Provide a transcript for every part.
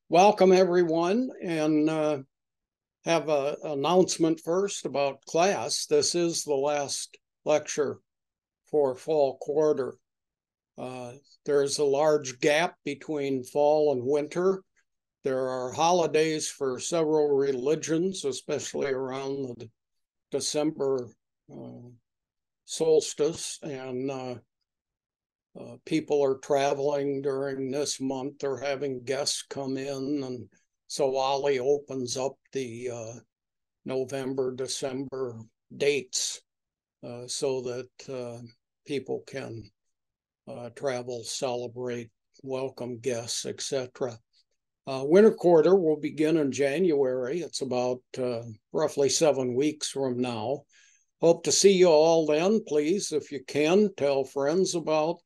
Welcome, everyone, and have an announcement first about class. This is the last lecture for fall quarter. There's a large gap between fall and winter. There are holidays for several religions, especially around the December solstice, and people are traveling during this month. They're having guests come in, and so OLLI opens up the November, December dates so that people can travel, celebrate, welcome guests, etc. Winter quarter will begin in January. It's about roughly 7 weeks from now. Hope to see you all then. Please, if you can, tell friends about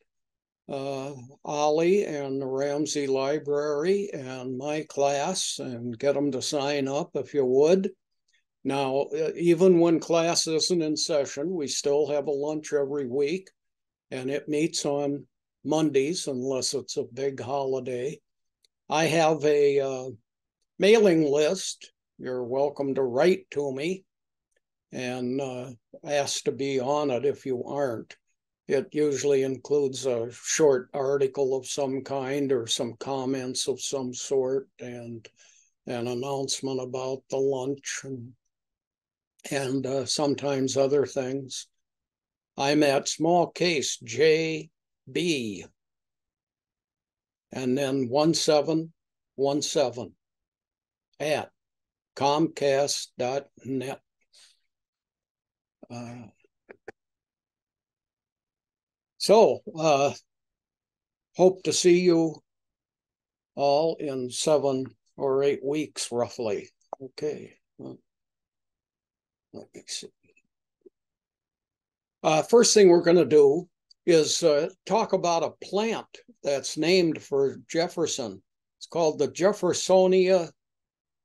OLLI and the Ramsey Library and my class, and get them to sign up if you would. Now, even when class isn't in session, we still have a lunch every week, and it meets on Mondays unless it's a big holiday. I have a mailing list. You're welcome to write to me and ask to be on it if you aren't. It usually includes a short article of some kind or some comments of some sort and an announcement about the lunch and sometimes other things. I'm at small case JB and then 1717 at comcast.net. So, hope to see you all in 7 or 8 weeks, roughly. Okay. Let me see. First thing we're going to do is talk about a plant that's named for Jefferson. It's called the Jeffersonia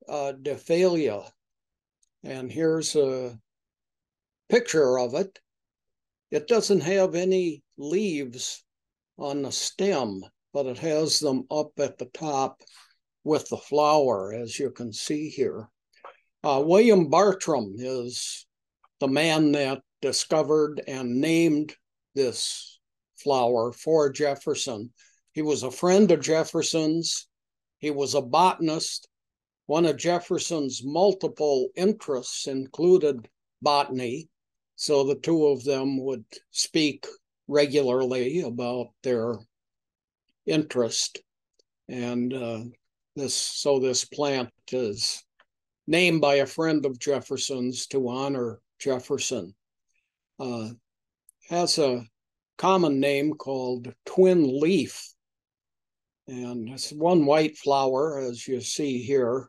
Dephalia. And here's a picture of it. It doesn't have any leaves on the stem, but it has them up at the top with the flower, as you can see here. William Bartram is the man that discovered and named this flower for Jefferson. He was a friend of Jefferson's. He was a botanist. One of Jefferson's multiple interests included botany. So the two of them would speak regularly about their interest. And this plant is named by a friend of Jefferson's to honor Jefferson. Has a common name called twin leaf. And it's one white flower, as you see here,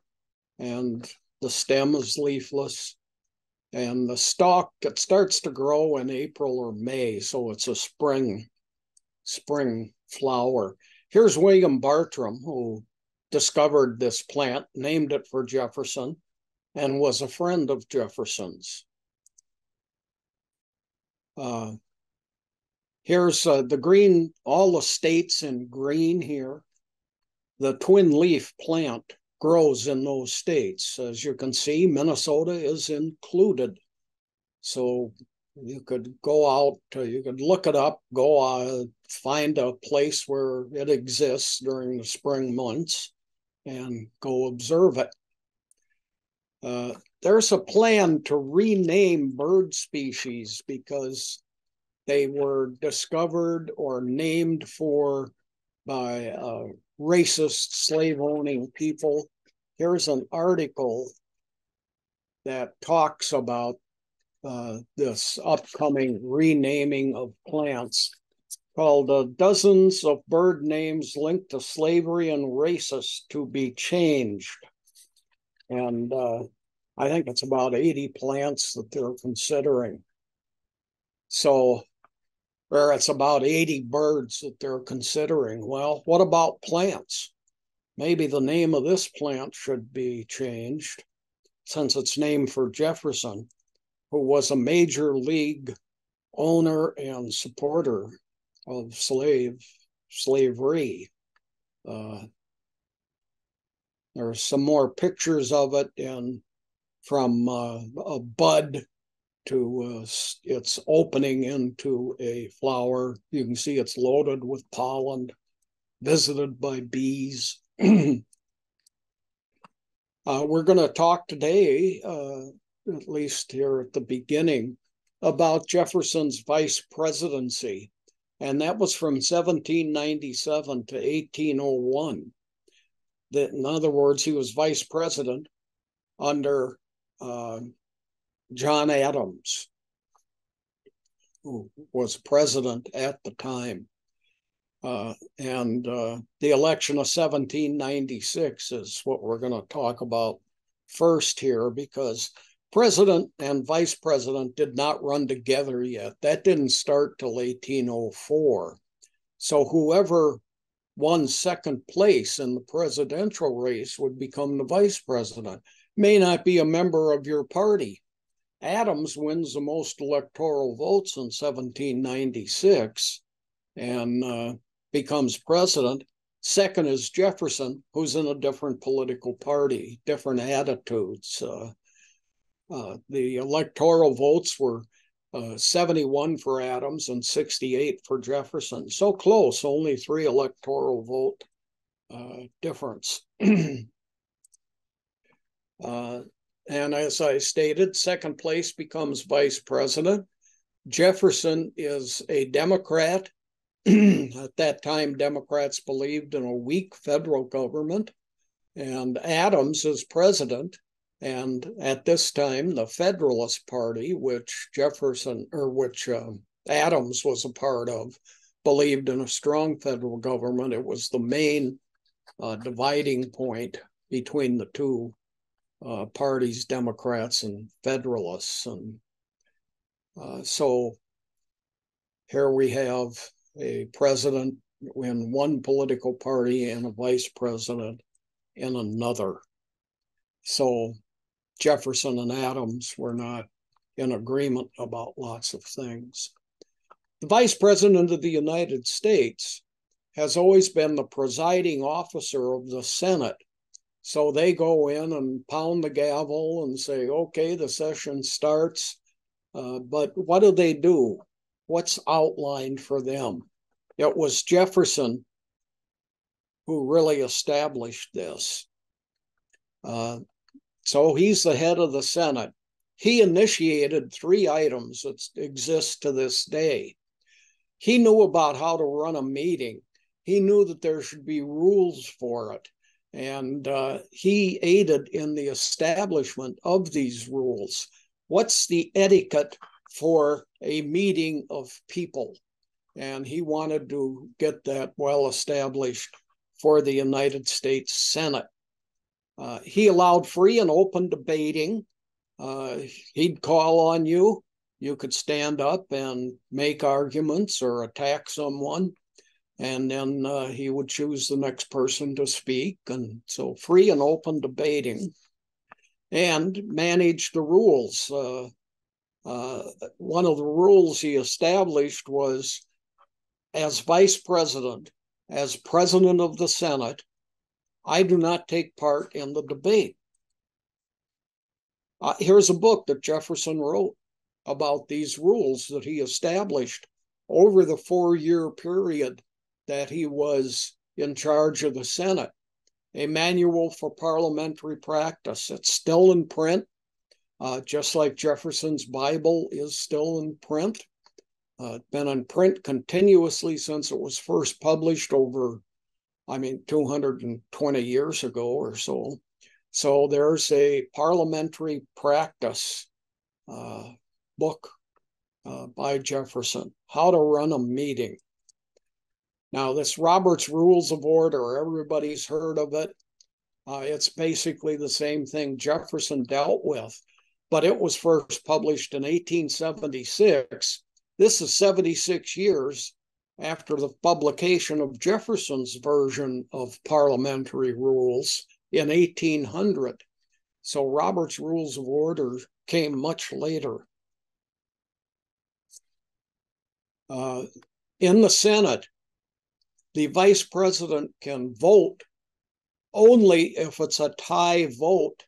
and the stem is leafless. And the stalk, it starts to grow in April or May, so it's a spring flower. Here's William Bartram, who discovered this plant, named it for Jefferson, and was a friend of Jefferson's. Here's the green, all the states in green here. The twin leaf plant grows in those states. As you can see, Minnesota is included. So you could go out, you could look it up, go find a place where it exists during the spring months and go observe it. There's a plan to rename bird species because they were discovered or named for by racist slave-owning people. Here's an article that talks about this upcoming renaming of plants called Dozens of Bird Names Linked to Slavery and Racist to be Changed. And I think it's about 80 plants that they're considering. So, or it's about 80 birds that they're considering. Well, what about plants? Maybe the name of this plant should be changed since it's named for Jefferson, who was a major league owner and supporter of slavery. There's some more pictures of it from a bud to its opening into a flower. You can see it's loaded with pollen, visited by bees. We're going to talk today, at least here at the beginning, about Jefferson's vice presidency. And that was from 1797 to 1801. That, in other words, he was vice president under John Adams, who was president at the time. And the election of 1796 is what we're going to talk about first here, because president and vice president did not run together yet. That didn't start till 1804. So whoever won second place in the presidential race would become the vice president. May not be a member of your party. Adams wins the most electoral votes in 1796 and becomes president. Second is Jefferson, who's in a different political party, different attitudes. The electoral votes were 71 for Adams and 68 for Jefferson. So close, only 3 electoral vote difference. And as I stated, second place becomes vice president. Jefferson is a Democrat. At that time, Democrats believed in a weak federal government. And Adams is president. And at this time, the Federalist Party, which Adams was a part of, believed in a strong federal government. It was the main dividing point between the two parties, Democrats and Federalists. And so here we have a president in one political party and a vice president in another. So Jefferson and Adams were not in agreement about lots of things. The vice president of the United States has always been the presiding officer of the Senate. So they go in and pound the gavel and say, okay, the session starts. But what do? What's outlined for them? It was Jefferson who really established this. So he's the head of the Senate. He initiated 3 items that exist to this day. He knew about how to run a meeting. He knew that there should be rules for it. And he aided in the establishment of these rules. What's the etiquette for a meeting of people? And he wanted to get that well established for the United States Senate. He allowed free and open debating. He'd call on you. You could stand up and make arguments or attack someone. And then he would choose the next person to speak. And so free and open debating, and manage the rules. One of the rules he established was, as vice president, as president of the Senate, I do not take part in the debate. Here's a book that Jefferson wrote about these rules that he established over the 4-year period that he was in charge of the Senate. A manual for parliamentary practice. It's still in print, just like Jefferson's Bible is still in print. Been in print continuously since it was first published over, 220 years ago or so. So there's a parliamentary practice book by Jefferson, How to Run a Meeting. Now, this Robert's Rules of Order, everybody's heard of it. It's basically the same thing Jefferson dealt with, but it was first published in 1876. This is 76 years after the publication of Jefferson's version of parliamentary rules in 1800. So Robert's Rules of Order came much later. In the Senate, the vice president can vote only if it's a tie vote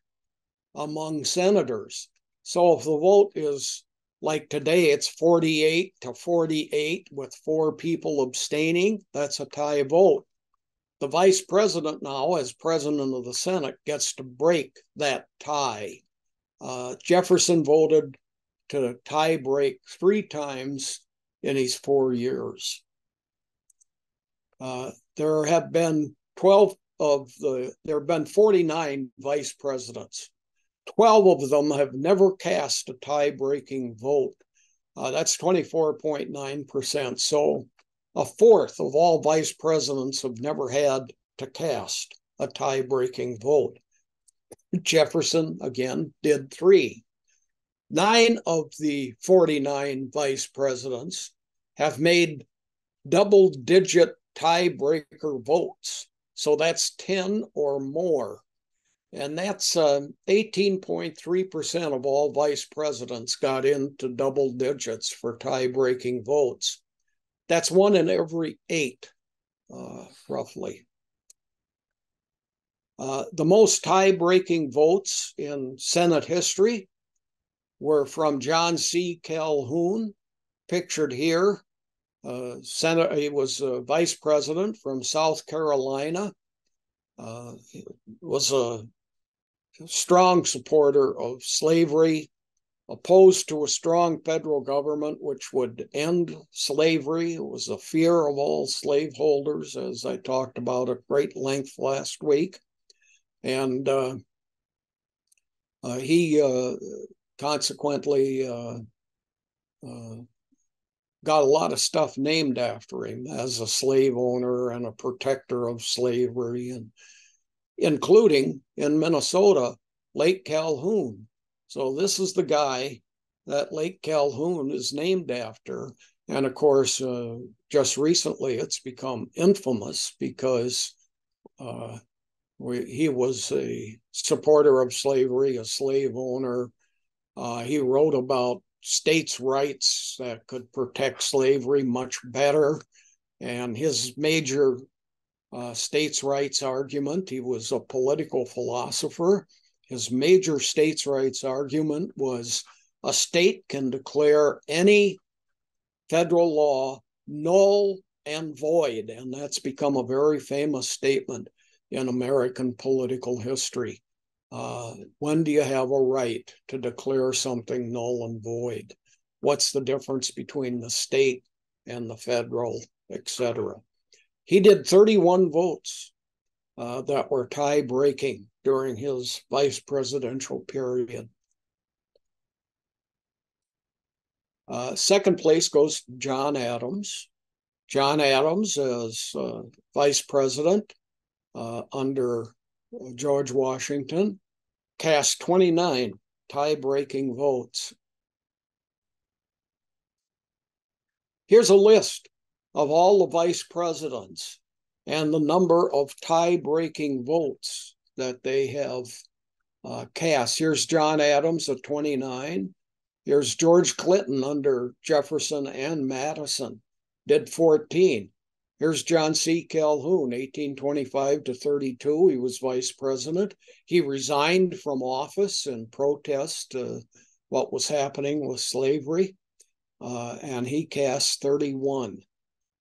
among senators. So if the vote is like today, it's 48-48 with 4 people abstaining, that's a tie vote. The vice president now, as president of the Senate, gets to break that tie. Jefferson voted to tie break 3 times in his 4 years. There have been 49 vice presidents. 12 of them have never cast a tie-breaking vote. That's 24.9%. So a fourth of all vice presidents have never had to cast a tie-breaking vote. Jefferson, again, did 3. 9 of the 49 vice presidents have made double-digit tiebreaker votes. So that's 10 or more. And that's 18.3% of all vice presidents got into double digits for tie-breaking votes. That's 1 in every 8, roughly. The most tie-breaking votes in Senate history were from John C. Calhoun, pictured here. He was vice president from South Carolina. He was a strong supporter of slavery, opposed to a strong federal government which would end slavery. It was a fear of all slaveholders, as I talked about at great length last week. And he consequently got a lot of stuff named after him as a slave owner and a protector of slavery, and including in Minnesota, Lake Calhoun. So this is the guy that Lake Calhoun is named after. And of course, just recently it's become infamous because he was a supporter of slavery, a slave owner. He wrote about states' rights that could protect slavery much better. And his major states' rights argument, he was a political philosopher. His major states' rights argument was a state can declare any federal law null and void. And that's become a very famous statement in American political history. When do you have a right to declare something null and void? What's the difference between the state and the federal, etc.? He did 31 votes that were tie-breaking during his vice presidential period. Second place goes to John Adams. John Adams as vice president under George Washington cast 29 tie-breaking votes. Here's a list of all the vice presidents and the number of tie-breaking votes that they have cast. Here's John Adams at 29. Here's George Clinton under Jefferson and Madison, did 14. Here's John C. Calhoun, 1825 to 32. He was vice president. He resigned from office in protest to what was happening with slavery, and he cast 31.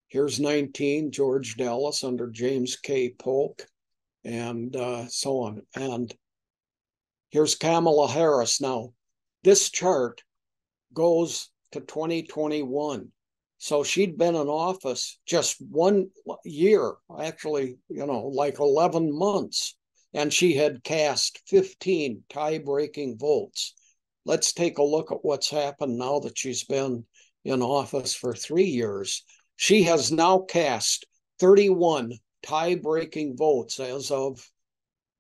Here's 19, George Dallas under James K. Polk, and so on. And here's Kamala Harris. Now, this chart goes to 2021. So she'd been in office just 1 year, actually, like 11 months, and she had cast 15 tie-breaking votes. Let's take a look at what's happened now that she's been in office for 3 years. She has now cast 31 tie-breaking votes as of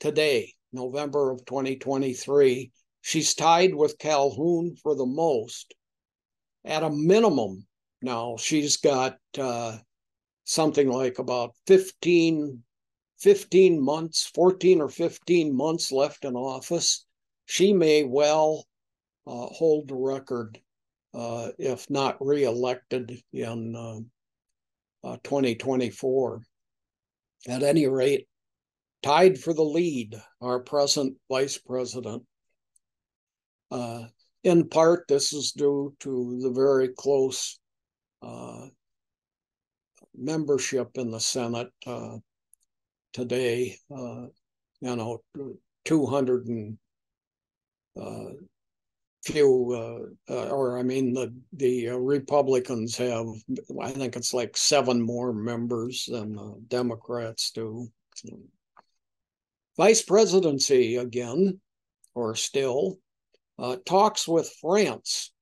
today, November of 2023. She's tied with Calhoun for the most. At a minimum, now she's got something like about 15 months, 14 or 15 months left in office. She may well hold the record if not reelected in 2024. At any rate, tied for the lead, our present vice president. In part, this is due to the very close membership in the Senate today. 200 and few, or I mean, the Republicans have, I think it's like 7 more members than Democrats do. Vice presidency again, or still, talks with France.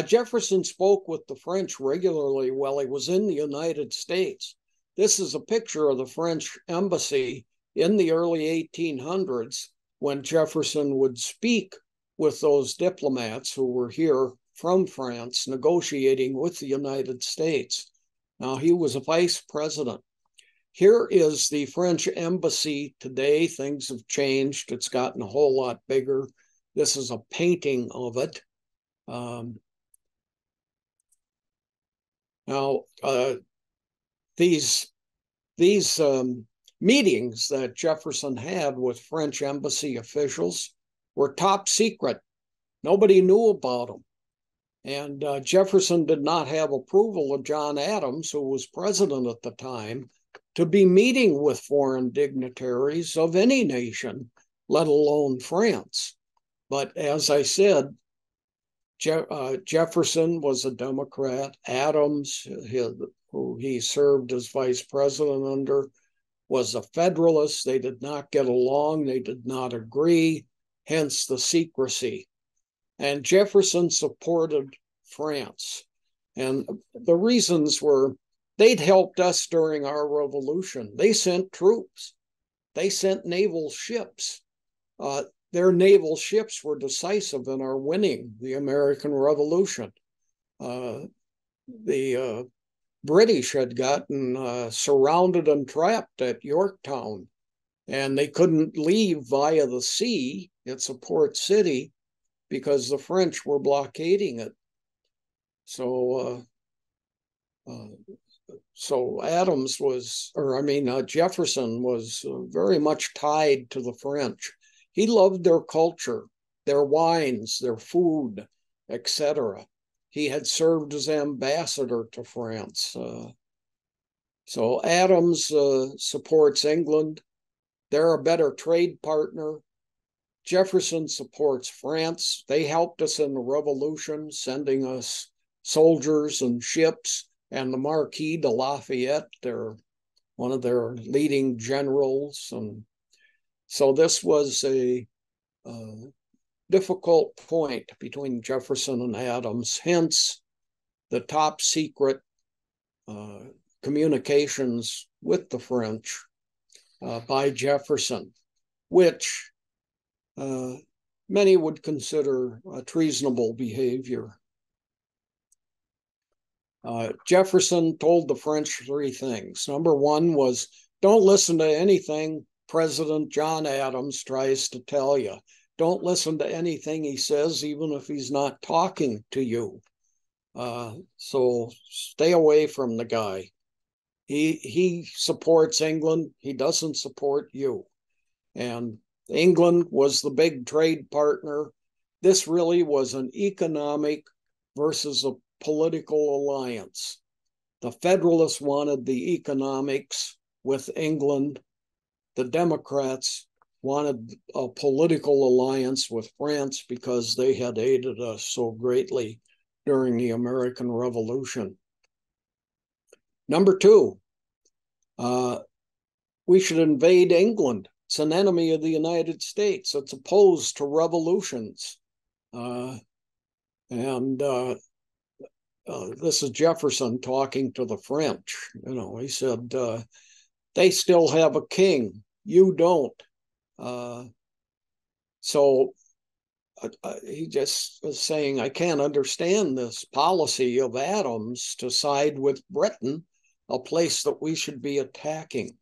Jefferson spoke with the French regularly while he was in the United States. This is a picture of the French embassy in the early 1800s when Jefferson would speak with those diplomats who were here from France negotiating with the United States. Now, he was a vice president. Here is the French embassy today. Things have changed. It's gotten a whole lot bigger. This is a painting of it. Now, these meetings that Jefferson had with French embassy officials were top secret. Nobody knew about them. And Jefferson did not have approval of John Adams, who was president at the time, to be meeting with foreign dignitaries of any nation, let alone France. But as I said, Jefferson was a Democrat. Adams, who he served as vice president under, was a Federalist. They did not get along. They did not agree, hence the secrecy. And Jefferson supported France. And the reasons were they'd helped us during our revolution. They sent troops. They sent naval ships. Their naval ships were decisive in our winning the American Revolution. The British had gotten surrounded and trapped at Yorktown, and they couldn't leave via the sea. It's a port city because the French were blockading it. So Adams was, Jefferson was very much tied to the French. He loved their culture, their wines, their food, etc. He had served as ambassador to France. So Adams supports England. They're a better trade partner. Jefferson supports France. They helped us in the Revolution, sending us soldiers and ships, and the Marquis de Lafayette, one of their leading generals. And so this was a difficult point between Jefferson and Adams, hence the top secret communications with the French by Jefferson, which many would consider treasonable behavior. Jefferson told the French 3 things. Number 1 was, don't listen to anything President John Adams tries to tell you. Don't listen to anything he says, even if he's not talking to you. So stay away from the guy. He supports England. He doesn't support you. And England was the big trade partner. This really was an economic versus a political alliance. The Federalists wanted the economics with England. The Democrats wanted a political alliance with France because they had aided us so greatly during the American Revolution. Number 2, we should invade England. It's an enemy of the United States. It's opposed to revolutions. This is Jefferson talking to the French. He said, they still have a king. You don't. So he just was saying, I can't understand this policy of Adams to side with Britain, a place that we should be attacking.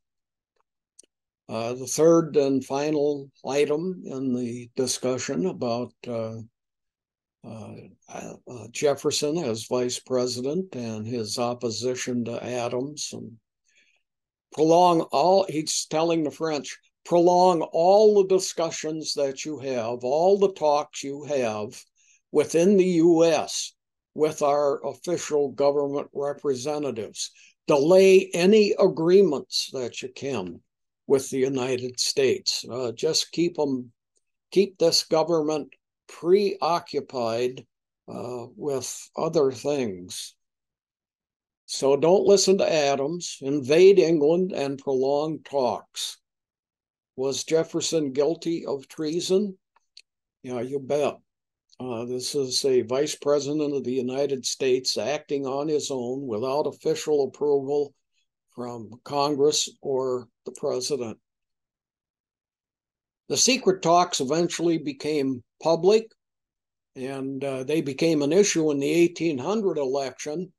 The third and final item in the discussion about Jefferson as vice president and his opposition to Adams, and he's telling the French, prolong all the discussions that you have, all the talks you have within the U.S. with our official government representatives. Delay any agreements that you can with the United States. Just keep this government preoccupied with other things. So don't listen to Adams. Invade England and prolong talks. Was Jefferson guilty of treason? Yeah, you bet. This is a vice president of the United States acting on his own without official approval from Congress or the president. The secret talks eventually became public, and they became an issue in the 1800 election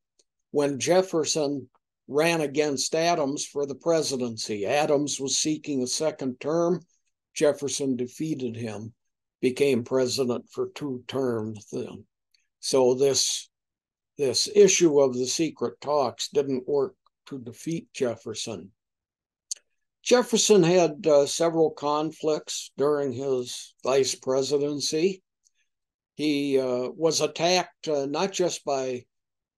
when Jefferson ran against Adams for the presidency. Adams was seeking a second term. Jefferson defeated him, became president for 2 terms then. So this issue of the secret talks didn't work to defeat Jefferson. Jefferson had several conflicts during his vice presidency. He was attacked not just by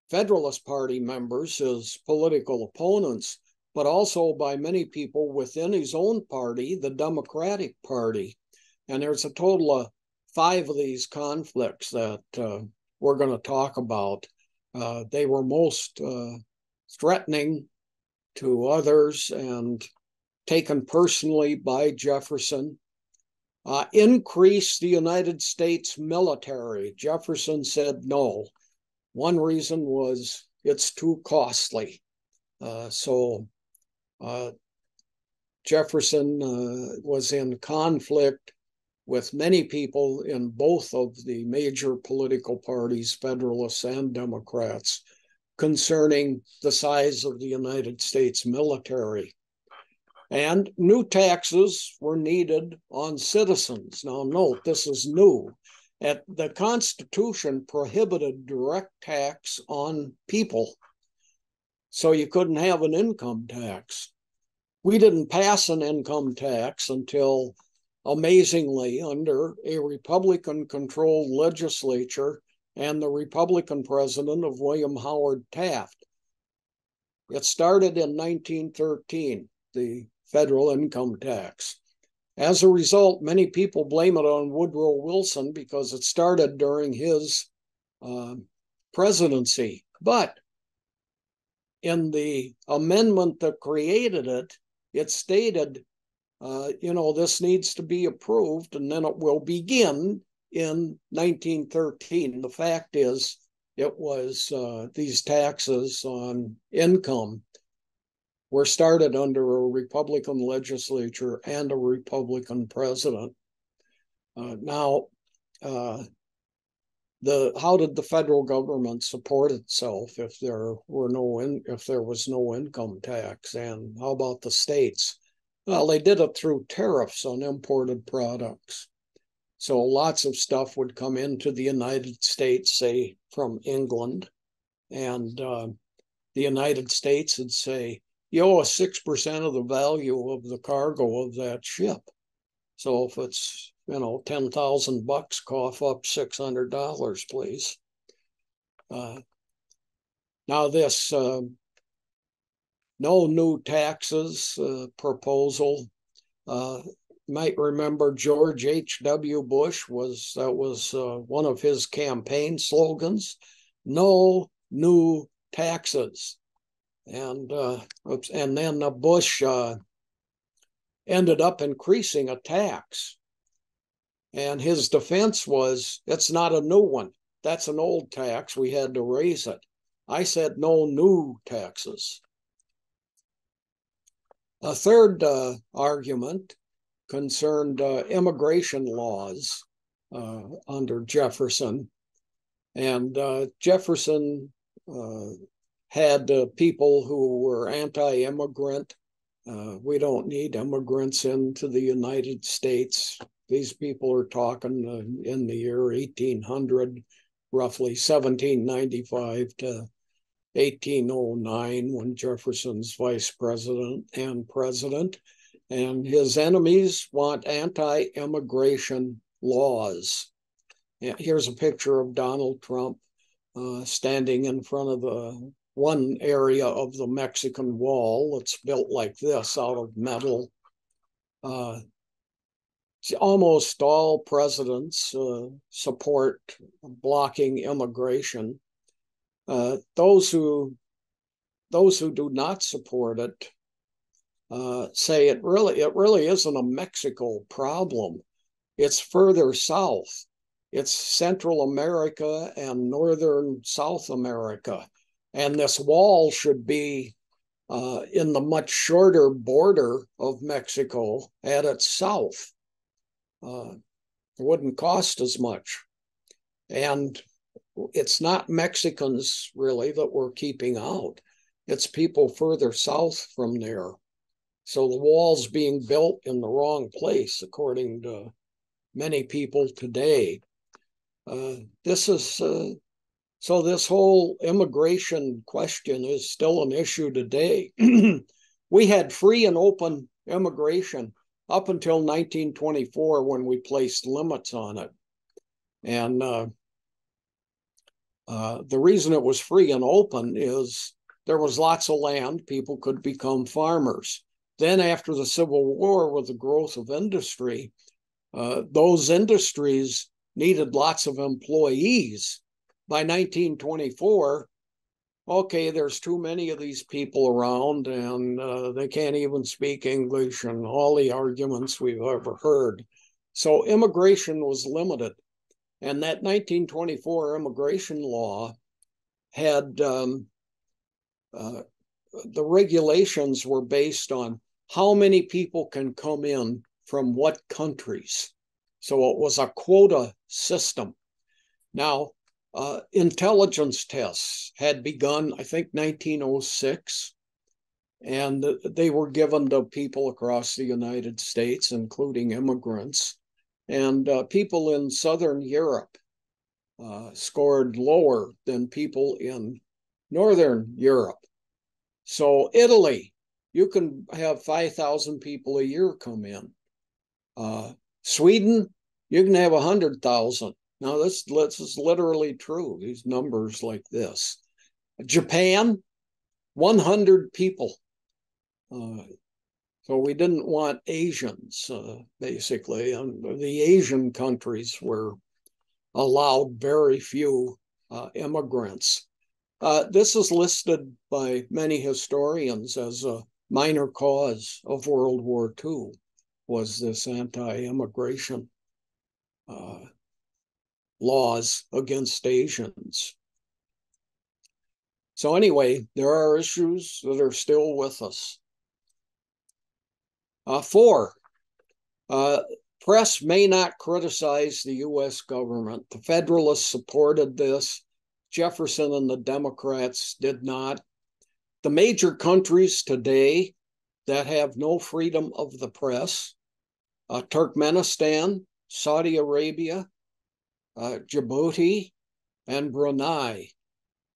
Federalist Party members, his political opponents, but also by many people within his own party, the Democratic Party. And there's a total of 5 of these conflicts that we're going to talk about. They were most threatening to others and taken personally by Jefferson. Increase the United States military. Jefferson said no. One reason was it's too costly. So Jefferson was in conflict with many people in both of the major political parties, Federalists and Democrats, concerning the size of the United States military. And new taxes were needed on citizens. Now note, this is new. The Constitution prohibited direct tax on people, so you couldn't have an income tax. We didn't pass an income tax until, amazingly, under a Republican-controlled legislature and the Republican president of William Howard Taft. It started in 1913, the federal income tax. As a result, many people blame it on Woodrow Wilson because it started during his presidency. But in the amendment that created it, it stated, this needs to be approved and then it will begin in 1913. The fact is, it was these taxes on income were started under a Republican legislature and a Republican president. How did the federal government support itself if there was no income tax? And how about the states? Well, they did it through tariffs on imported products. So lots of stuff would come into the United States, say from England, and the United States would say, you owe us 6% of the value of the cargo of that ship. So if it's, $10,000, cough up $600, please. Now this no new taxes proposal, might remember George H.W. Bush was one of his campaign slogans, no new taxes. And then Bush ended up increasing a tax. And his defense was, it's not a new one. That's an old tax. We had to raise it. I said no new taxes. A third argument concerned immigration laws under Jefferson. And Jefferson had people who were anti-immigrant. We don't need immigrants into the United States. These people are talking in the year 1800, roughly 1795 to 1809, when Jefferson's vice president and president. And his enemies want anti-immigration laws. Here's a picture of Donald Trump standing in front of the one area of the Mexican wall. It's built like this out of metal. Almost all presidents support blocking immigration. Those who do not support it say it really isn't a Mexico problem. It's further south. It's Central America and Northern South America. And this wall should be in the much shorter border of Mexico at its south. It wouldn't cost as much. And it's not Mexicans really that we're keeping out. It's people further south from there. So the wall's being built in the wrong place, according to many people today. So this whole immigration question is still an issue today. We had free and open immigration up until 1924 when we placed limits on it. And the reason it was free and open is there was lots of land, people could become farmers. Then after the Civil War, with the growth of industry, those industries needed lots of employees. By 1924, okay, there's too many of these people around and they can't even speak English and all the arguments we've ever heard. So immigration was limited. And that 1924 immigration law had the regulations were based on how many people can come in from what countries. So it was a quota system. Now, intelligence tests had begun, I think, 1906, and they were given to people across the United States, including immigrants. And people in Southern Europe scored lower than people in Northern Europe. So Italy, you can have 5,000 people a year come in. Sweden, you can have 100,000. Now, this is literally true, these numbers like this. Japan, 100 people. So we didn't want Asians, basically. And the Asian countries were allowed very few immigrants. This is listed by many historians as a minor cause of World War II, was this anti-immigration laws against Asians. So anyway, there are issues that are still with us. 4, press may not criticize the U.S. government. The Federalists supported this. Jefferson and the Democrats did not. The major countries today that have no freedom of the press, Turkmenistan, Saudi Arabia, Djibouti, and Brunei.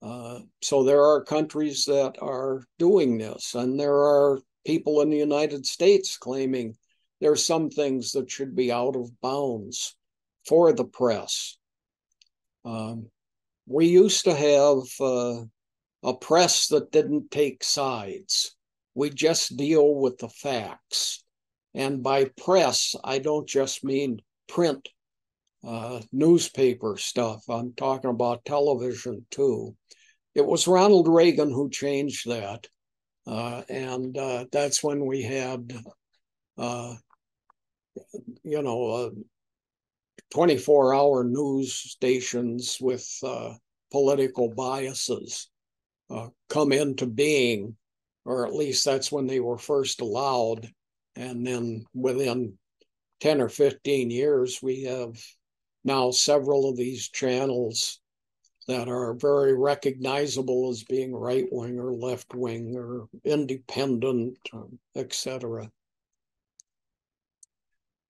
So there are countries that are doing this, and there are people in the United States claiming there's some things that should be out of bounds for the press. We used to have a press that didn't take sides. We just deal with the facts. And by press, I don't just mean print newspaper stuff. I'm talking about television too. It was Ronald Reagan who changed that. And that's when we had, 24-hour news stations with political biases come into being, or at least that's when they were first allowed. And then within 10 or 15 years, we have now several of these channels that are very recognizable as being right-wing or left-wing or independent, etc.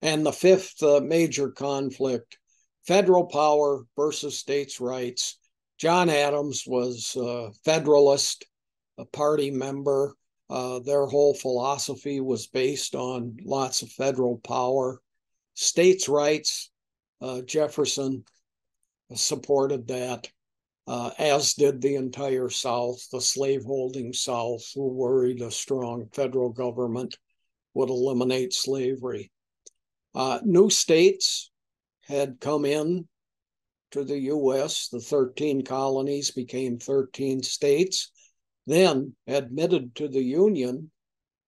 And the 5th major conflict, federal power versus states' rights. John Adams was a Federalist, a party member. Their whole philosophy was based on lots of federal power. States' rights, Jefferson supported that, as did the entire South, the slaveholding South, who worried a strong federal government would eliminate slavery. New states had come in to the U.S. The 13 colonies became 13 states, then admitted to the Union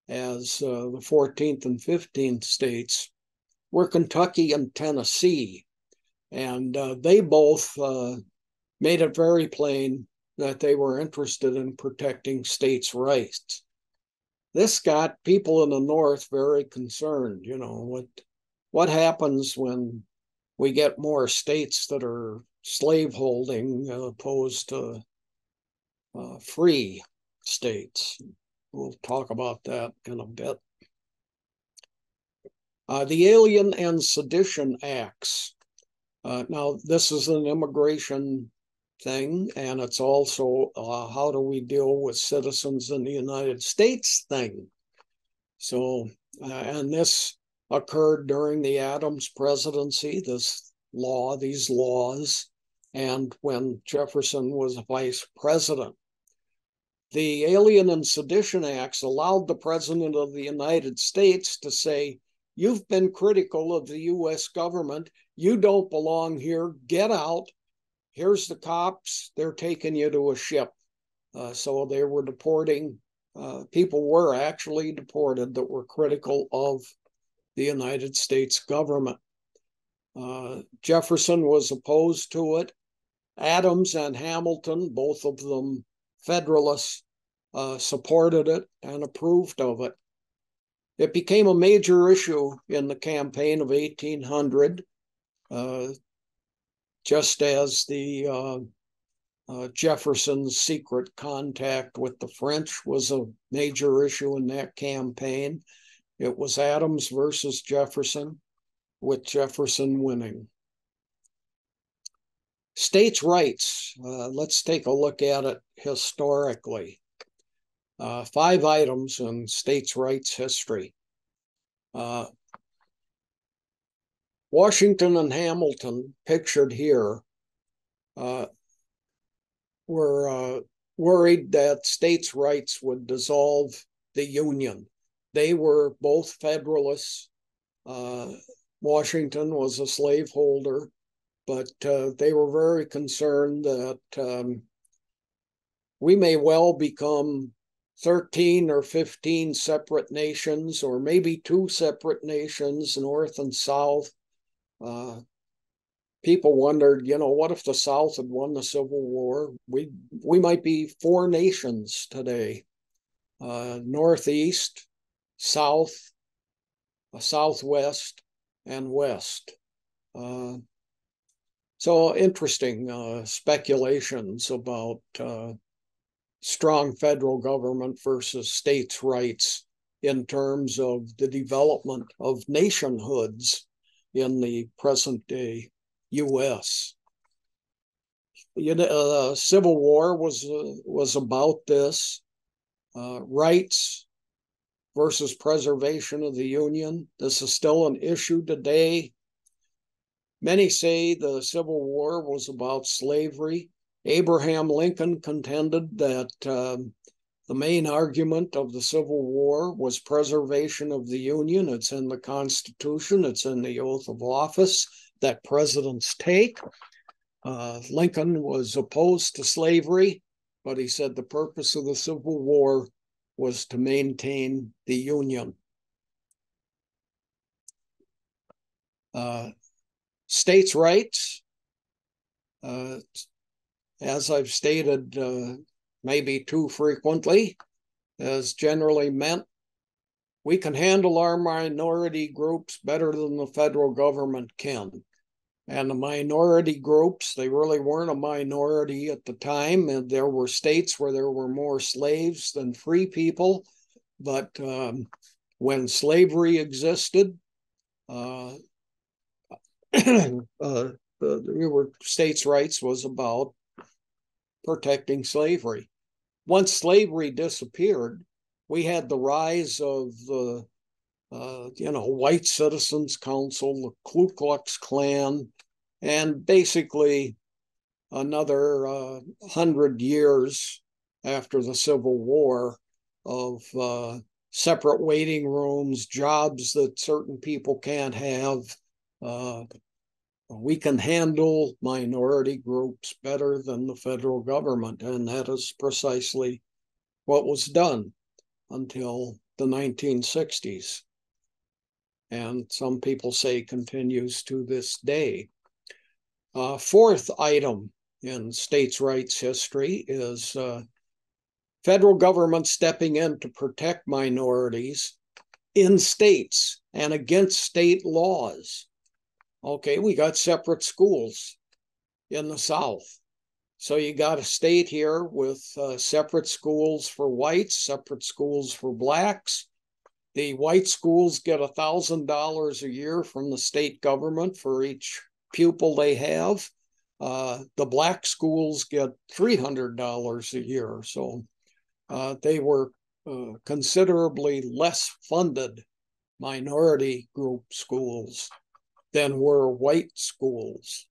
as the 14th and 15th states were Kentucky and Tennessee. And they both made it very plain that they were interested in protecting states' rights. This got people in the North very concerned. You know, what happens when we get more states that are slaveholding opposed to free states? We'll talk about that in a bit. The Alien and Sedition Acts. Now, this is an immigration thing, and it's also how do we deal with citizens in the United States thing. So, and this occurred during the Adams presidency, these laws, and when Jefferson was vice president. The Alien and Sedition Acts allowed the President of the United States to say, you've been critical of the U.S. government. You don't belong here. Get out. Here's the cops. They're taking you to a ship. So they were deporting. People were actually deported that were critical of the United States government. Jefferson was opposed to it. Adams and Hamilton, both of them Federalists, supported it and approved of it. It became a major issue in the campaign of 1800, just as the Jefferson's secret contact with the French was a major issue in that campaign. It was Adams versus Jefferson, with Jefferson winning. States' rights. Let's take a look at it historically. 5 items in states' rights history. Washington and Hamilton, pictured here, were worried that states' rights would dissolve the Union. They were both Federalists. Washington was a slaveholder, but they were very concerned that we may well become 13 or 15 separate nations, or maybe 2 separate nations, North and South. People wondered, you know, what if the South had won the Civil War? We might be 4 nations today. Northeast, South, Southwest, and West. So interesting speculations about strong federal government versus states' rights in terms of the development of nationhoods in the present day U.S. Civil War was about this. Rights versus preservation of the Union. This is still an issue today. Many say the Civil War was about slavery. Abraham Lincoln contended that the main argument of the Civil War was preservation of the Union. It's in the Constitution. It's in the oath of office that presidents take. Lincoln was opposed to slavery, but he said the purpose of the Civil War was to maintain the Union. States' rights, as I've stated maybe too frequently, has generally meant we can handle our minority groups better than the federal government can. And the minority groups, they really weren't a minority at the time. And there were states where there were more slaves than free people. But when slavery existed, states' rights was about protecting slavery. Once slavery disappeared, we had the rise of the White Citizens Council, the Ku Klux Klan, and basically another 100 years after the Civil War of separate waiting rooms, jobs that certain people can't have. We can handle minority groups better than the federal government, and that is precisely what was done until the 1960s. And some people say continues to this day. Fourth item in states' rights history is federal government stepping in to protect minorities in states and against state laws. Okay, we got separate schools in the South. So you got a state here with separate schools for whites, separate schools for blacks. The white schools get $1,000 a year from the state government for each pupil they have. The black schools get $300 a year. So they were considerably less funded minority group schools than were white schools.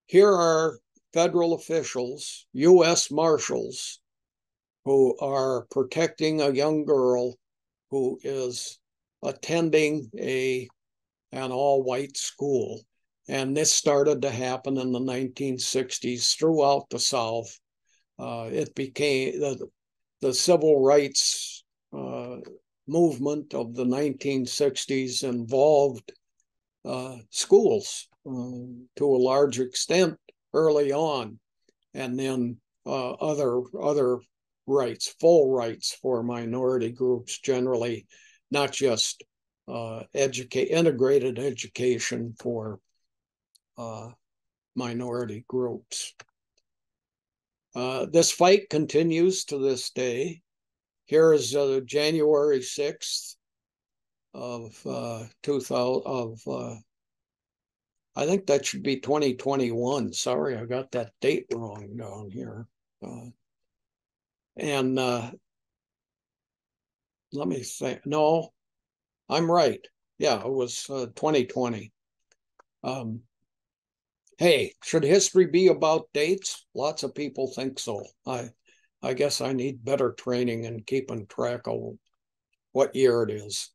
Here are federal officials, U.S. Marshals, who are protecting a young girl who is attending an all-white school. And this started to happen in the 1960s throughout the South. It became the civil rights movement of the 1960s involved schools to a large extent early on, and then other rights, full rights for minority groups generally, not just integrated education for minority groups. This fight continues to this day. Here is January 6th of 2000 I think that should be 2021. Sorry, I got that date wrong down here. And let me think. No, I'm right. Yeah, it was 2020. Hey, should history be about dates? Lots of people think so. I guess I need better training in keeping track of what year it is.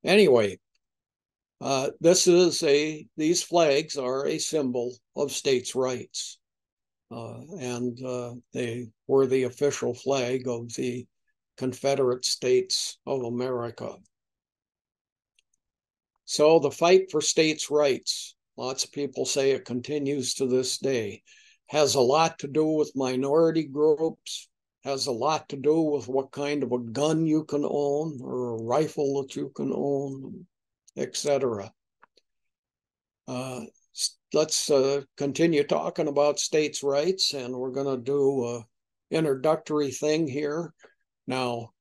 Anyway, these flags are a symbol of states' rights. And they were the official flag of the Confederate States of America. So the fight for states' rights, lots of people say it continues to this day, has a lot to do with minority groups, has a lot to do with what kind of a gun you can own or a rifle that you can own, etc. Let's continue talking about states' rights, and we're going to do an introductory thing here. Now,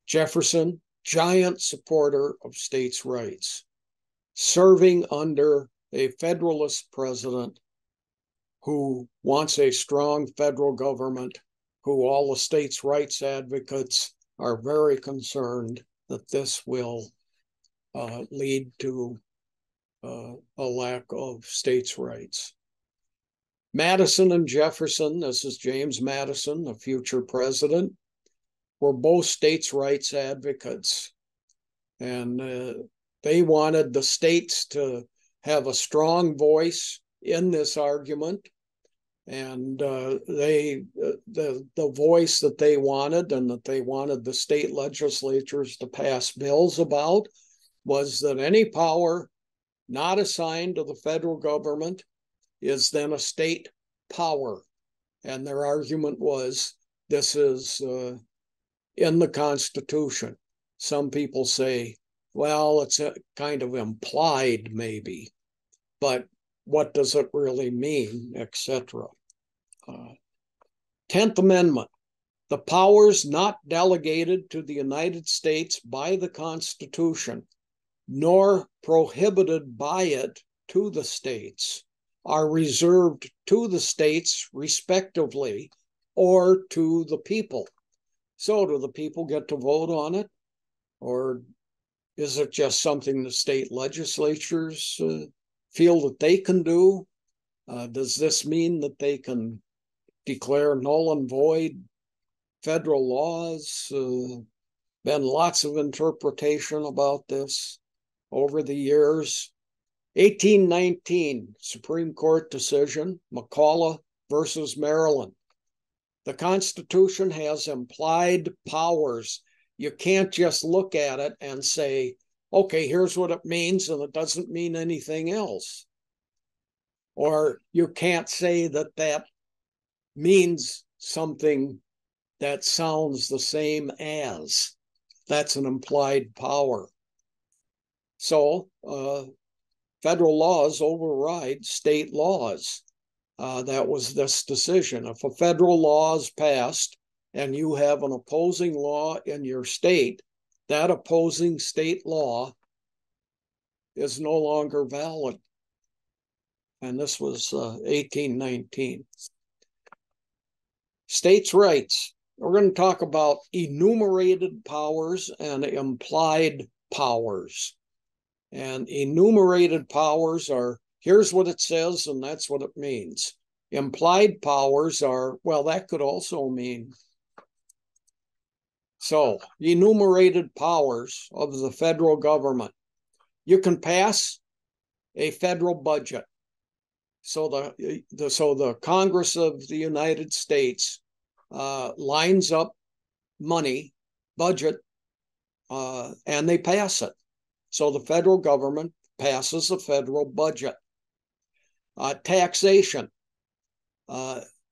Jefferson, giant supporter of states' rights, serving under a Federalist president who wants a strong federal government, who all the states' rights advocates are very concerned that this will lead to a lack of states' rights. Madison and Jefferson, this is James Madison, the future president, were both states' rights advocates. And they wanted the states to have a strong voice in this argument. And the voice that they wanted and that they wanted the state legislatures to pass bills about was that any power not assigned to the federal government is then a state power. And their argument was this is in the Constitution. Some people say, well, it's kind of implied maybe, but what does it really mean, etc. 10th Amendment, the powers not delegated to the United States by the Constitution, nor prohibited by it to the states, are reserved to the states respectively or to the people. So do the people get to vote on it? Or is it just something the state legislatures feel that they can do? Does this mean that they can declare null and void federal laws? Been lots of interpretation about this over the years. 1819, Supreme Court decision, McCulloch versus Maryland. The Constitution has implied powers. You can't just look at it and say, okay, here's what it means, and it doesn't mean anything else. Or you can't say that that means something that sounds the same as. That's an implied power. So federal laws override state laws. That was this decision. If a federal law is passed and you have an opposing law in your state, that opposing state law is no longer valid. And this was 1819. States' rights. We're going to talk about enumerated powers and implied powers. And enumerated powers are, here's what it says, and that's what it means. Implied powers are, well, that could also mean. So, enumerated powers of the federal government. You can pass a federal budget. So the Congress of the United States lines up money, budget, and they pass it. So the federal government passes a federal budget. Taxation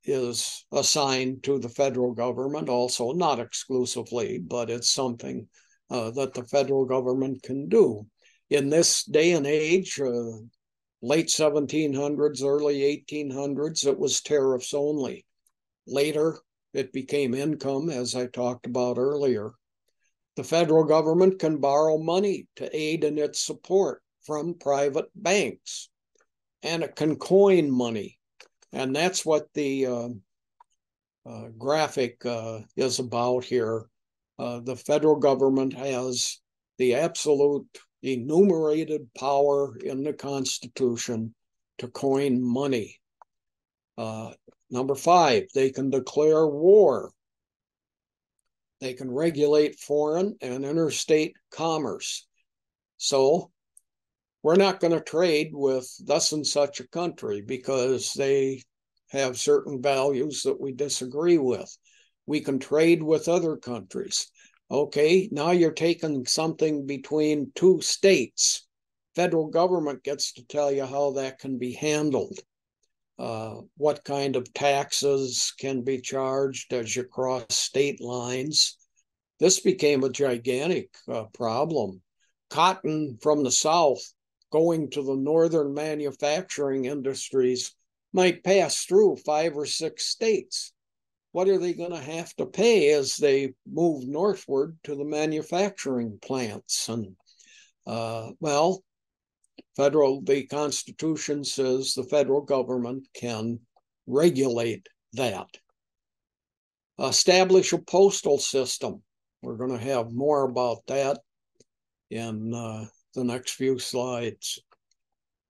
is assigned to the federal government also, not exclusively, but it's something that the federal government can do. In this day and age, late 1700s, early 1800s, it was tariffs only. Later, it became income, as I talked about earlier. The federal government can borrow money to aid in its support from private banks, and it can coin money. And that's what the graphic is about here. The federal government has the absolute enumerated power in the Constitution to coin money. Number 5, they can declare war. They can regulate foreign and interstate commerce. So we're not going to trade with thus and such a country because they have certain values that we disagree with. We can trade with other countries. Okay, now you're taking something between two states. Federal government gets to tell you how that can be handled. What kind of taxes can be charged as you cross state lines. This became a gigantic problem. Cotton from the South going to the northern manufacturing industries might pass through 5 or 6 states. What are they going to have to pay as they move northward to the manufacturing plants? And well, the Constitution says the federal government can regulate that. Establish a postal system. We're going to have more about that in the next few slides.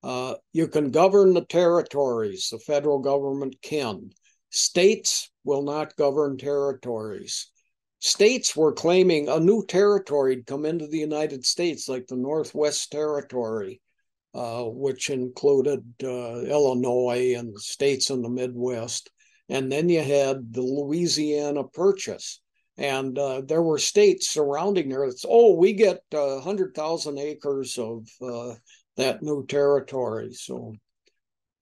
You can govern the territories. The federal government can. States will not govern territories. States were claiming a new territory to come into the United States, like the Northwest Territory, which included Illinois and states in the Midwest. And then you had the Louisiana Purchase. And there were states surrounding there that's, we get 100,000 acres of that new territory. So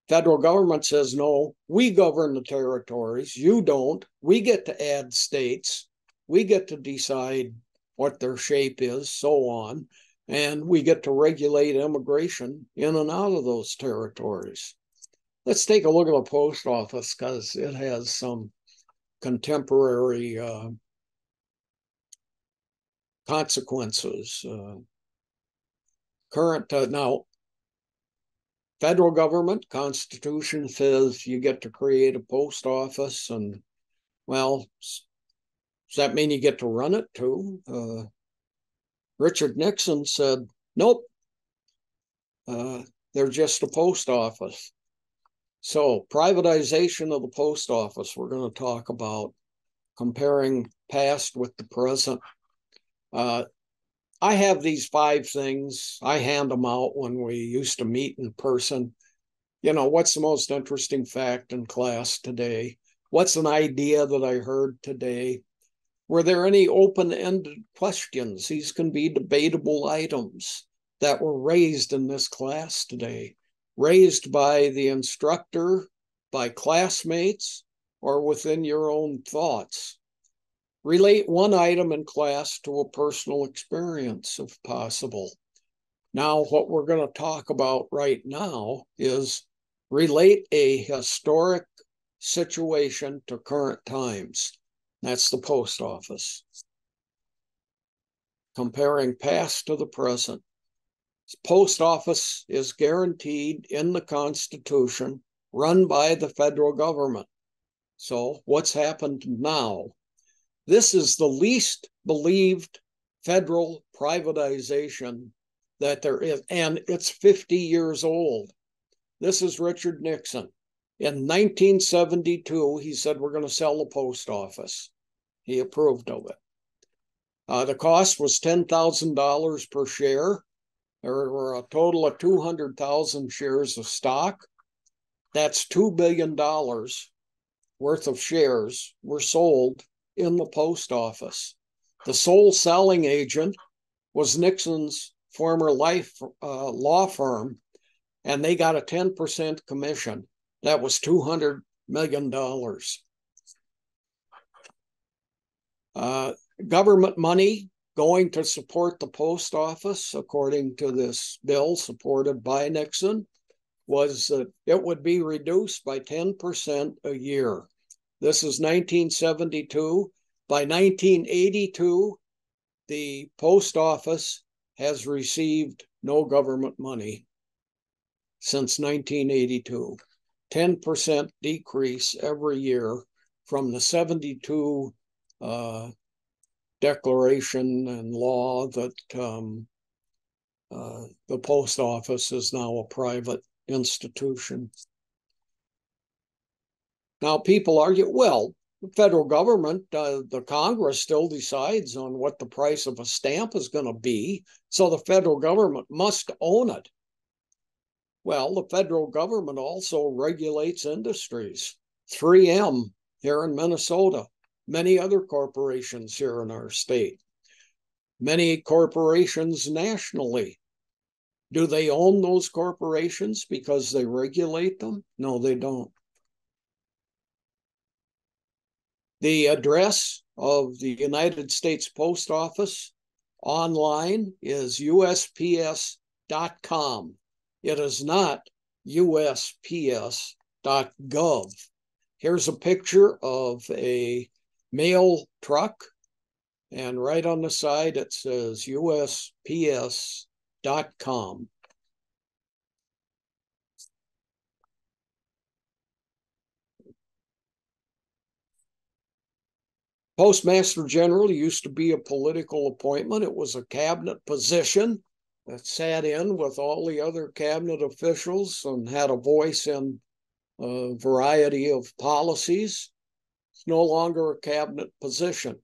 federal government says, no, we govern the territories. You don't. We get to add states. We get to decide what their shape is, so on. And we get to regulate immigration in and out of those territories. Let's take a look at the post office because it has some contemporary consequences. Now, federal government, Constitution says you get to create a post office, and well, Does that mean you get to run it too? Richard Nixon said, nope, they're just a post office. So privatization of the post office, we're going to talk about comparing past with the present. I have these 5 things. I hand them out when we used to meet in person. You know, what's the most interesting fact in class today? What's an idea that I heard today? Were there any open-ended questions? These can be debatable items that were raised in this class today, raised by the instructor, by classmates, or within your own thoughts. Relate one item in class to a personal experience, if possible. Now, what we're going to talk about right now is relate a historic situation to current times. That's the post office. Comparing past to the present. Post office is guaranteed in the Constitution, run by the federal government. So what's happened now? This is the least believed federal privatization that there is, and it's 50 years old. This is Richard Nixon. In 1972, he said, we're going to sell the post office. He approved of it. The cost was $10,000 per share. There were a total of 200,000 shares of stock. That's $2 billion worth of shares were sold in the post office. The sole selling agent was Nixon's former law firm, and they got a 10% commission. That was $200 million. Government money going to support the post office, according to this bill supported by Nixon, was that it would be reduced by 10% a year. This is 1972. By 1982, the post office has received no government money since 1982. 10% decrease every year from the 72 declaration and law that the post office is now a private institution. Now people argue, well, the federal government, the Congress still decides on what the price of a stamp is going to be, so the federal government must own it. Well, the federal government also regulates industries. 3M here in Minnesota, many other corporations here in our state, many corporations nationally. Do they own those corporations because they regulate them? No, they don't. The address of the United States Post Office online is USPS.com. It is not USPS.gov. Here's a picture of a mail truck, and right on the side it says USPS.com. Postmaster General used to be a political appointment. It was a cabinet position that sat in with all the other cabinet officials and had a voice in a variety of policies. It's no longer a cabinet position.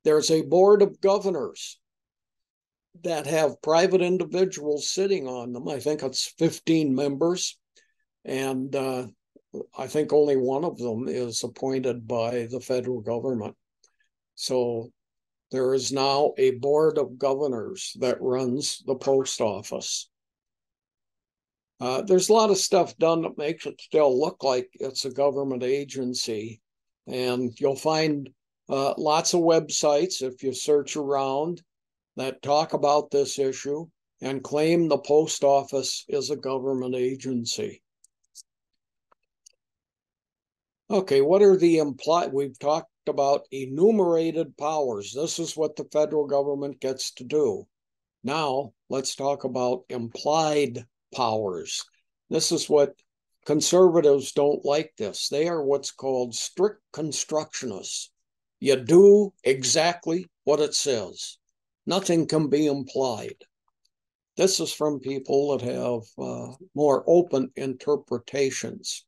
There's a board of governors that have private individuals sitting on them. I think it's 15 members, and I think only one of them is appointed by the federal government. So there is now a board of governors that runs the post office. There's a lot of stuff done that makes it still look like it's a government agency. And you'll find lots of websites, if you search around, that talk about this issue and claim the post office is a government agency. Okay, what are the implied? We've talked about enumerated powers. This is what the federal government gets to do. Now, let's talk about implied powers. This is what conservatives don't like this. They are what's called strict constructionists. You do exactly what it says. Nothing can be implied. This is from people that have more open interpretations.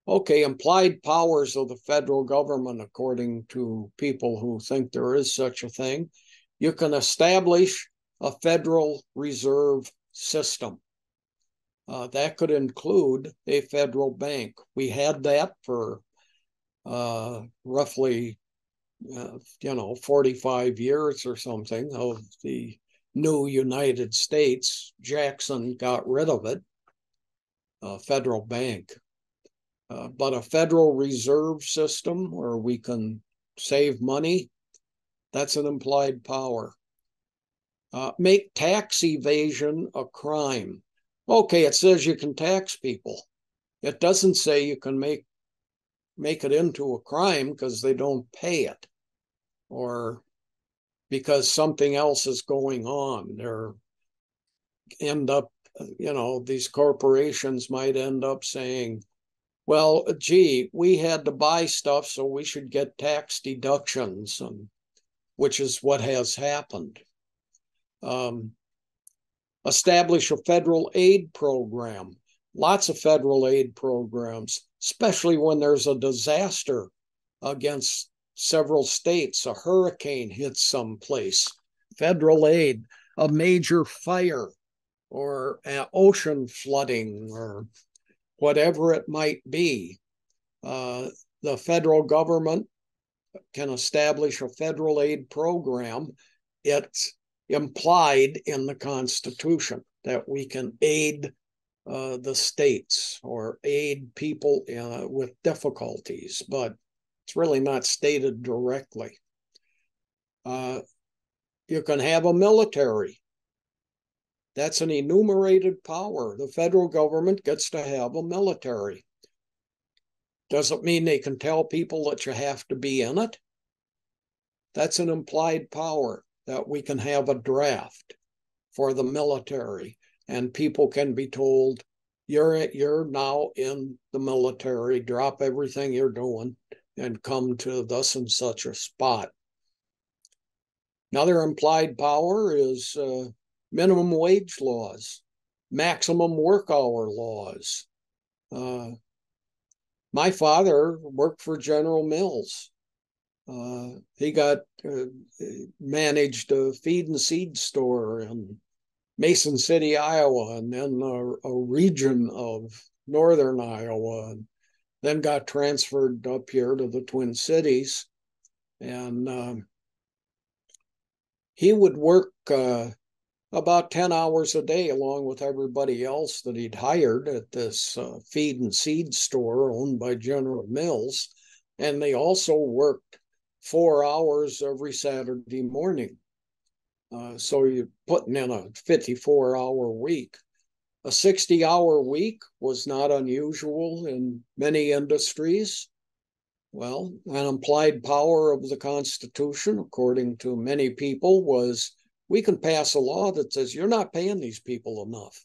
Okay, implied powers of the federal government, according to people who think there is such a thing. You can establish a Federal Reserve System. That could include a federal bank. We had that for roughly, 45 years or something of the new United States. Jackson got rid of it, a federal bank. But a Federal Reserve System where we can save money, that's an implied power. Make tax evasion a crime. Okay, it says you can tax people. It doesn't say you can make it into a crime because they don't pay it or because something else is going on. These corporations might end up saying, well, gee, we had to buy stuff, so we should get tax deductions, which is what has happened. Establish a federal aid program. Lots of federal aid programs, especially when there's a disaster against several states. A hurricane hits someplace. Federal aid, a major fire, or ocean flooding, or whatever it might be. The federal government can establish a federal aid program. It's implied in the Constitution that we can aid the states or aid people with difficulties, but it's really not stated directly. You can have a military. That's an enumerated power. The federal government gets to have a military. Doesn't mean they can tell people that you have to be in it. That's an implied power that we can have a draft for the military, and people can be told, you're now in the military, drop everything you're doing and come to thus and such a spot. Another implied power is minimum wage laws, maximum work hour laws. My father worked for General Mills. He managed a feed and seed store in Mason City, Iowa, and then a region of northern Iowa, and then got transferred up here to the Twin Cities. And he would work about 10 hours a day along with everybody else that he'd hired at this feed and seed store owned by General Mills. And they also worked 4 hours every Saturday morning. So you're putting in a 54-hour week. A 60-hour week was not unusual in many industries. Well, an implied power of the Constitution, according to many people, was we can pass a law that says you're not paying these people enough.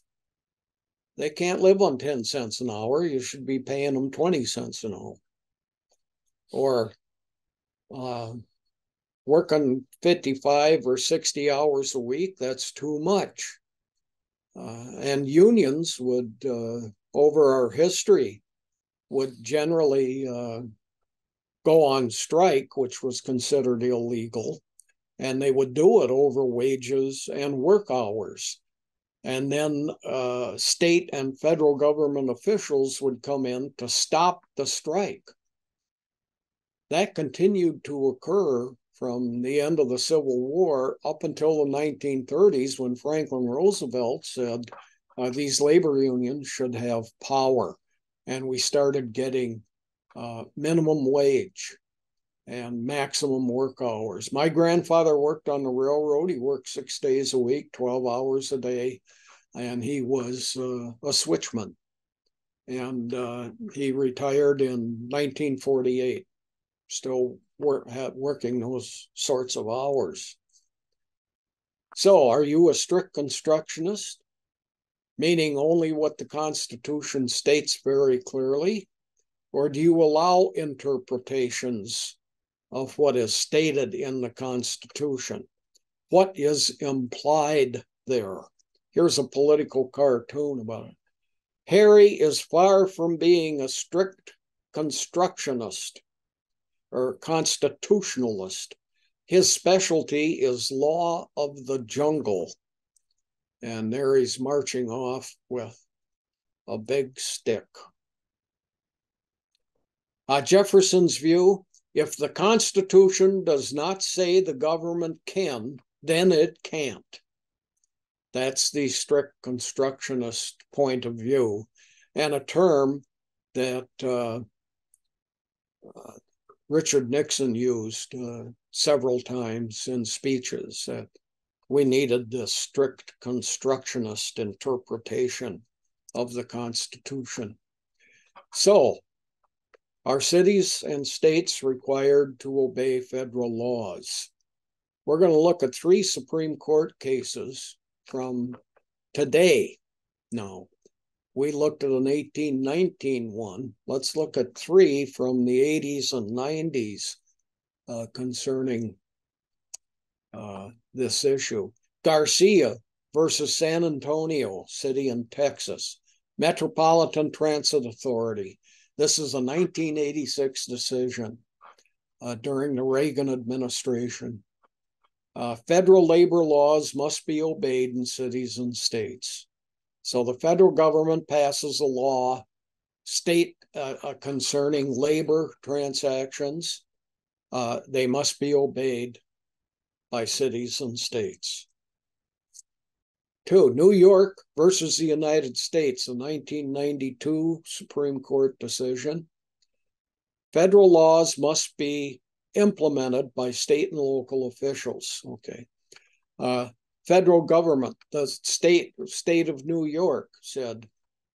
They can't live on 10 cents an hour. You should be paying them 20 cents an hour. Or working 55 or 60 hours a week, that's too much. And unions would, over our history, would generally go on strike, which was considered illegal, and they would do it over wages and work hours. And then state and federal government officials would come in to stop the strike. That continued to occur from the end of the Civil War up until the 1930s, when Franklin Roosevelt said these labor unions should have power. And we started getting minimum wage and maximum work hours. My grandfather worked on the railroad. He worked 6 days a week, 12 hours a day, and he was a switchman. And he retired in 1948, still working those sorts of hours. So are you a strict constructionist, meaning only what the Constitution states very clearly? Or do you allow interpretations of what is stated in the Constitution. What is implied there? Here's a political cartoon about it. Harry is far from being a strict constructionist or constitutionalist. His specialty is law of the jungle. And there he's marching off with a big stick. Jefferson's view, if the Constitution does not say the government can, then it can't. That's the strict constructionist point of view, and a term that Richard Nixon used several times in speeches, that we needed this strict constructionist interpretation of the Constitution. So, are cities and states required to obey federal laws? We're going to look at 3 Supreme Court cases from today. Now, we looked at an 1819 one. Let's look at 3 from the 80s and 90s concerning this issue. Garcia versus San Antonio City in Texas, Metropolitan Transit Authority. This is a 1986 decision during the Reagan administration. Federal labor laws must be obeyed in cities and states. So the federal government passes a law concerning labor transactions. They must be obeyed by cities and states. 2, New York versus the United States, a 1992 Supreme Court decision. Federal laws must be implemented by state and local officials. Okay. Federal government, the state of New York said,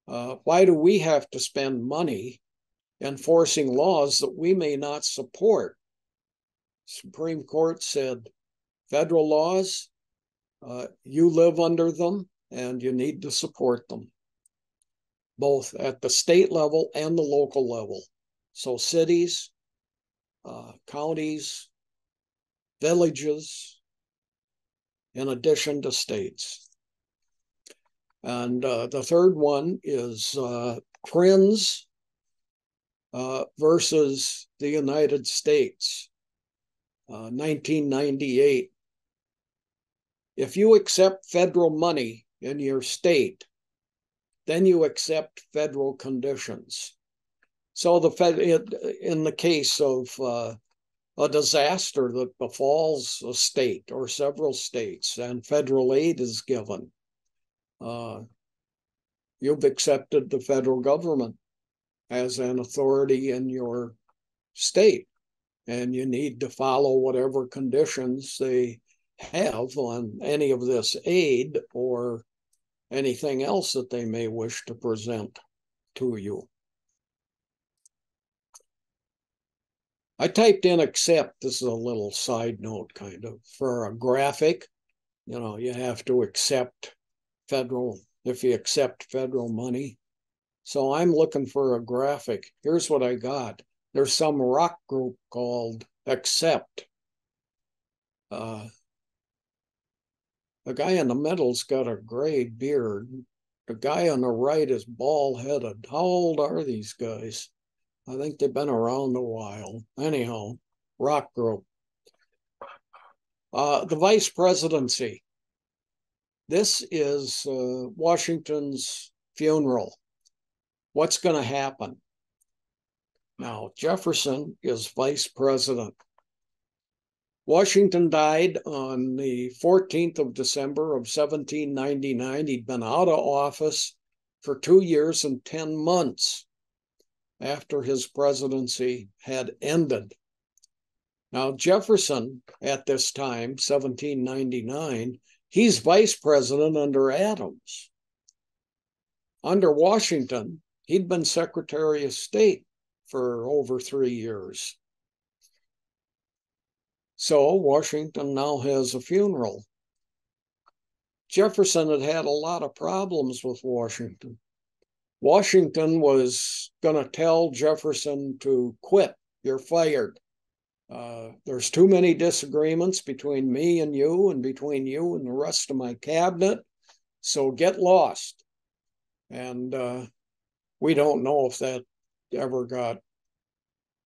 why do we have to spend money enforcing laws that we may not support? Supreme Court said, federal laws, you live under them and you need to support them, both at the state level and the local level. So cities, counties, villages, in addition to states. And the third one is Prince versus the United States, 1998. If you accept federal money in your state, then you accept federal conditions. So in the case of a disaster that befalls a state or several states and federal aid is given, you've accepted the federal government as an authority in your state, and you need to follow whatever conditions they have on any of this aid or anything else that they may wish to present to you. I typed in accept. This is a little side note kind of. For a graphic, you have to accept federal, if you accept federal money. So I'm looking for a graphic. Here's what I got. There's some rock group called Accept. The guy in the middle's got a gray beard. The guy on the right is bald-headed. How old are these guys? I think they've been around a while. Anyhow, rock group. The vice presidency. This is Washington's funeral. What's going to happen? Now, Jefferson is vice president. Washington died on the 14th of December of 1799. He'd been out of office for 2 years and 10 months after his presidency had ended. Now, Jefferson, at this time, 1799, he's vice president under Adams. Under Washington, he'd been Secretary of State for over 3 years. So Washington now has a funeral. Jefferson had had a lot of problems with Washington. Washington was going to tell Jefferson to quit. You're fired. There's too many disagreements between me and you and between you and the rest of my cabinet, so get lost. And we don't know if that ever got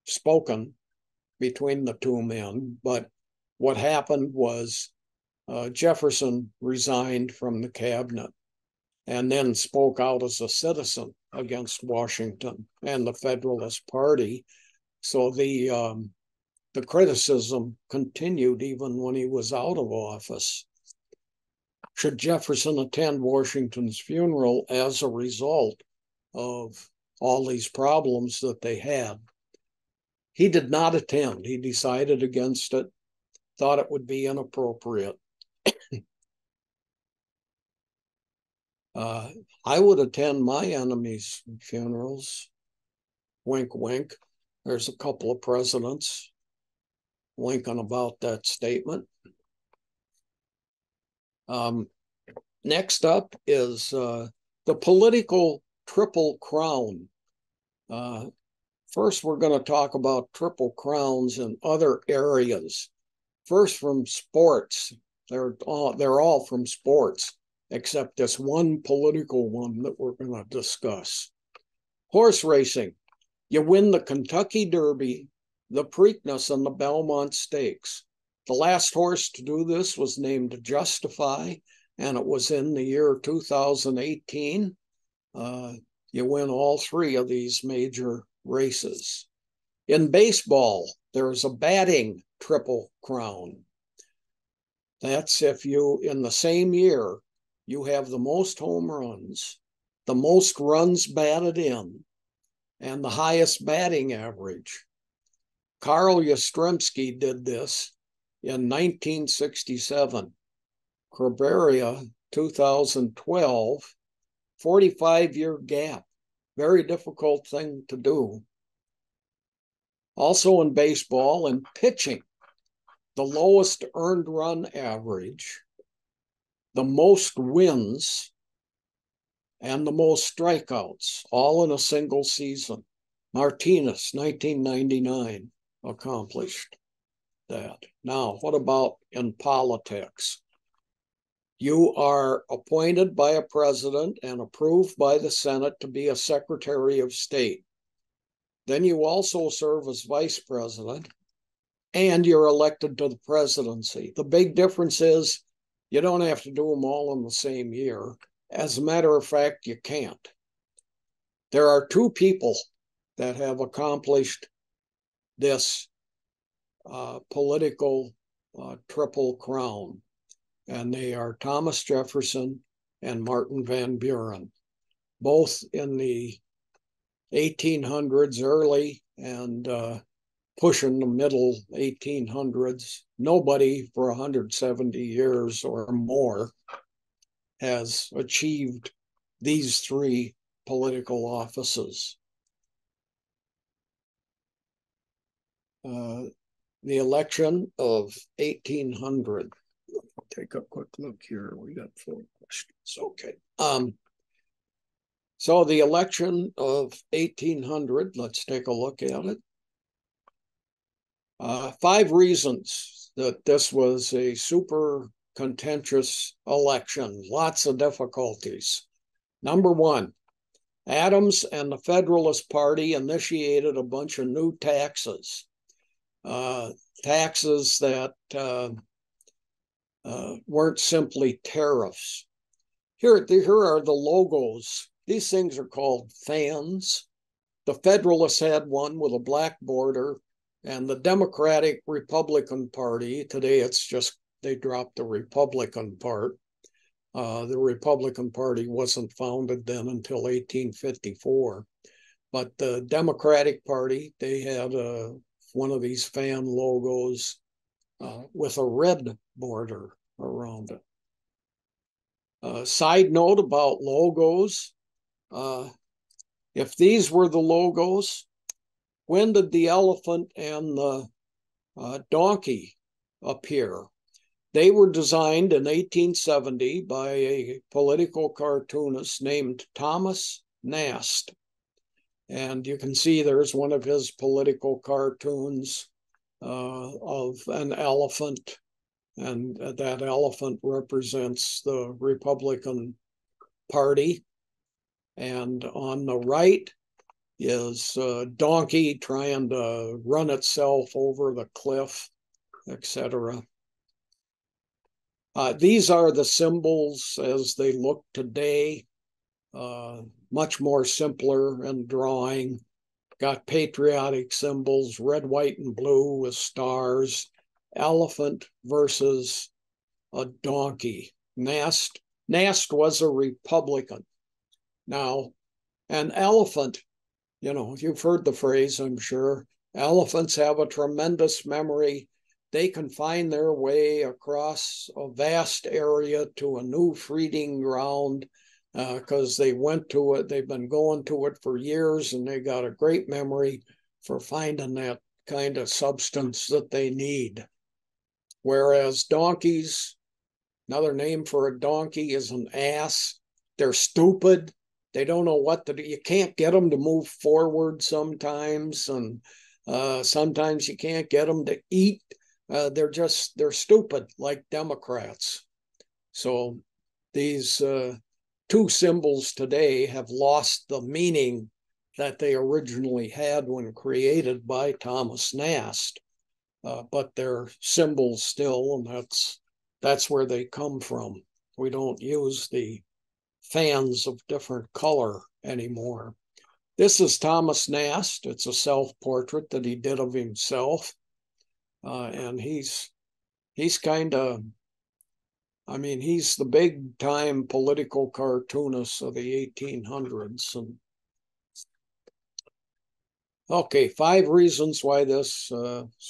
spoken between the two men, but what happened was Jefferson resigned from the cabinet and then spoke out as a citizen against Washington and the Federalist Party. So the criticism continued even when he was out of office. Should Jefferson attend Washington's funeral as a result of all these problems that they had? He did not attend. He decided against it, thought it would be inappropriate. I would attend my enemies' funerals. Wink, wink. There's a couple of presidents winking about that statement. Next up is the political Triple Crown. First, we're going to talk about Triple Crowns in other areas. First, from sports. They're all from sports, except this one political one that we're going to discuss. Horse racing. You win the Kentucky Derby, the Preakness, and the Belmont Stakes. The last horse to do this was named Justify, and it was in the year 2018. You win all three of these major races. In baseball, there's a batting Triple Crown. That's if you, in the same year, you have the most home runs, the most runs batted in, and the highest batting average. Carl Yastrzemski did this in 1967. Corberia, 2012, 45-year gap. Very difficult thing to do. Also in baseball and pitching, the lowest earned run average, the most wins, and the most strikeouts, all in a single season. Martinez, 1999, accomplished that. Now, what about in politics? You are appointed by a president and approved by the Senate to be a Secretary of State. Then you also serve as vice president, and you're elected to the presidency. The big difference is you don't have to do them all in the same year. As a matter of fact, you can't. There are two people that have accomplished this political Triple Crown, and they are Thomas Jefferson and Martin Van Buren, both in the 1800s, early and pushing the middle 1800s. Nobody for 170 years or more has achieved these three political offices. The election of 1800. Take a quick look here. We got 4 questions. Okay. So the election of 1800, let's take a look at it. 5 reasons that this was a super contentious election, lots of difficulties. Number 1, Adams and the Federalist Party initiated a bunch of new taxes. Taxes that weren't simply tariffs. Here are the logos. These things are called fans. The Federalists had one with a black border, and the Democratic Republican Party, today it's just, they dropped the Republican part. The Republican Party wasn't founded then until 1854. But the Democratic Party, they had one of these fan logos with a red border around it. Side note about logos, if these were the logos, when did the elephant and the donkey appear? They were designed in 1870 by a political cartoonist named Thomas Nast. And you can see there's one of his political cartoons of an elephant, and that elephant represents the Republican Party. And on the right is a donkey trying to run itself over the cliff, etc. These are the symbols as they look today, much more simpler in drawing. Got patriotic symbols, red, white, and blue with stars, elephant versus a donkey. Nast was a Republican. Now, an elephant, you've heard the phrase, I'm sure. Elephants have a tremendous memory. They can find their way across a vast area to a new feeding ground because they went to it. They've been going to it for years, and they got a great memory for finding that kind of substance that they need. Whereas donkeys, another name for a donkey is an ass. They're stupid. They don't know what to do. You can't get them to move forward sometimes, and sometimes you can't get them to eat. They're stupid, like Democrats. So these two symbols today have lost the meaning that they originally had when created by Thomas Nast. But they're symbols still, and that's where they come from. We don't use the fans of different color anymore. This is Thomas Nast. It's a self-portrait that he did of himself. And he's kind of, he's the big time political cartoonist of the 1800s. And okay, 5 reasons why this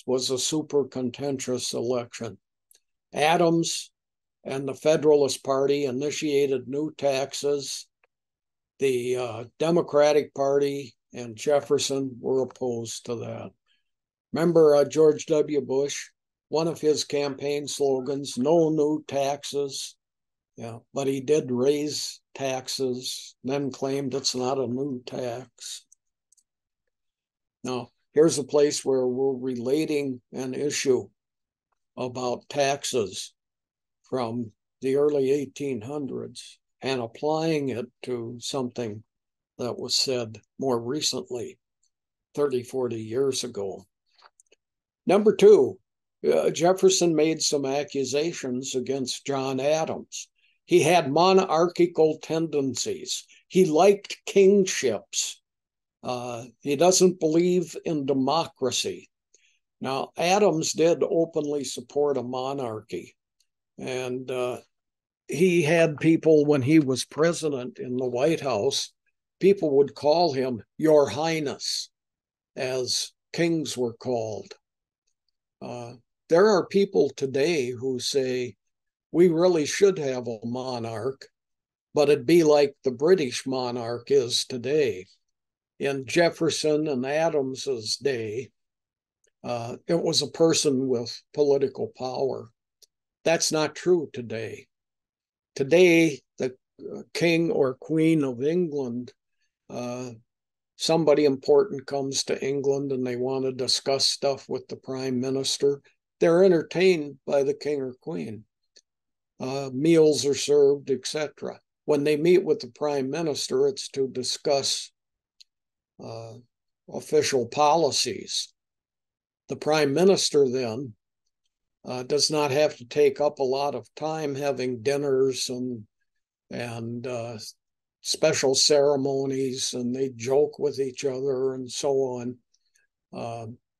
was a super contentious election. Adams and the Federalist Party initiated new taxes. The Democratic Party and Jefferson were opposed to that. Remember George W. Bush, one of his campaign slogans, no new taxes. Yeah, but he did raise taxes, then claimed it's not a new tax. Now, here's a place where we're relating an issue about taxes from the early 1800s and applying it to something that was said more recently, 30, 40 years ago. Number 2, Jefferson made some accusations against John Adams. He had monarchical tendencies. He liked kingships. He doesn't believe in democracy. Now, Adams did openly support a monarchy. And he had people, when he was president in the White House, people would call him Your Highness, as kings were called. There are people today who say we really should have a monarch, but it'd be like the British monarch is today. In Jefferson and Adams's day, it was a person with political power. That's not true today. Today, the king or queen of England, somebody important comes to England and they want to discuss stuff with the prime minister. They're entertained by the king or queen. Meals are served, etc. When they meet with the prime minister, it's to discuss official policies. The prime minister then does not have to take up a lot of time having dinners and special ceremonies, and they joke with each other and so on.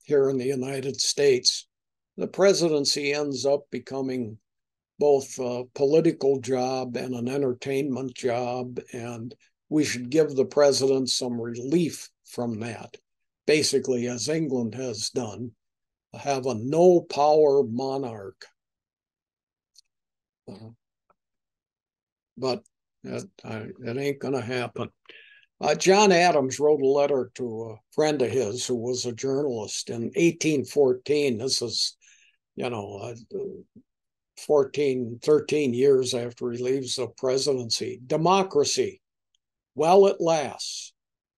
Here in the United States, the presidency ends up becoming both a political job and an entertainment job, and we should give the president some relief from that, basically, as England has done, have a no-power monarch. But it ain't going to happen. John Adams wrote a letter to a friend of his who was a journalist in 1814. This is, 13 years after he leaves the presidency. Democracy, while it lasts,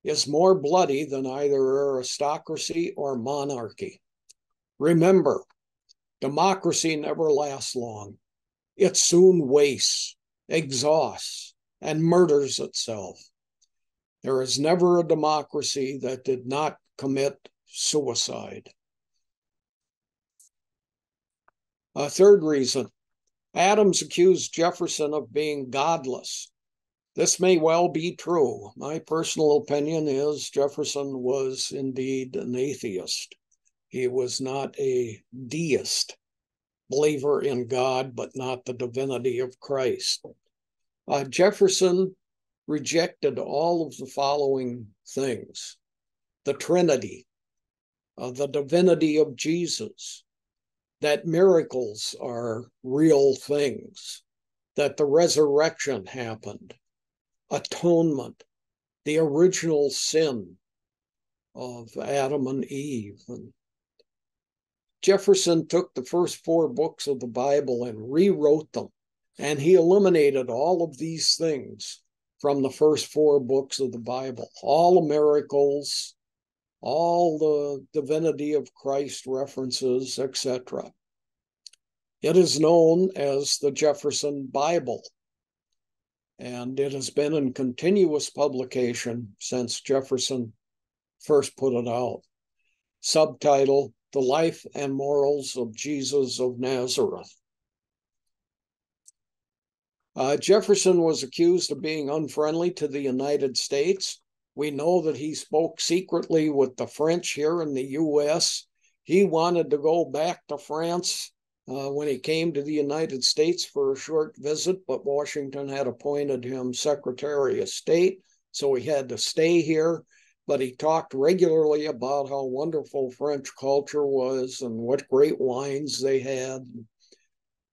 is more bloody than either aristocracy or monarchy. Remember, democracy never lasts long. It soon wastes, exhausts, and murders itself. There is never a democracy that did not commit suicide. A third reason, Adams accused Jefferson of being godless. This may well be true. My personal opinion is Jefferson was indeed an atheist. He was not a deist, believer in God, but not the divinity of Christ. Jefferson rejected all of the following things: the Trinity, the divinity of Jesus, that miracles are real things, that the resurrection happened, atonement, the original sin of Adam and Eve. And Jefferson took the first 4 books of the Bible and rewrote them, and he eliminated all of these things from the first 4 books of the Bible, all the miracles, all the divinity of Christ references, etc. It is known as the Jefferson Bible, and it has been in continuous publication since Jefferson first put it out. Subtitle, The Life and Morals of Jesus of Nazareth. Jefferson was accused of being unfriendly to the United States. We know that he spoke secretly with the French here in the U.S. He wanted to go back to France when he came to the United States for a short visit, but Washington had appointed him Secretary of State, so he had to stay here. But he talked regularly about how wonderful French culture was and what great wines they had, and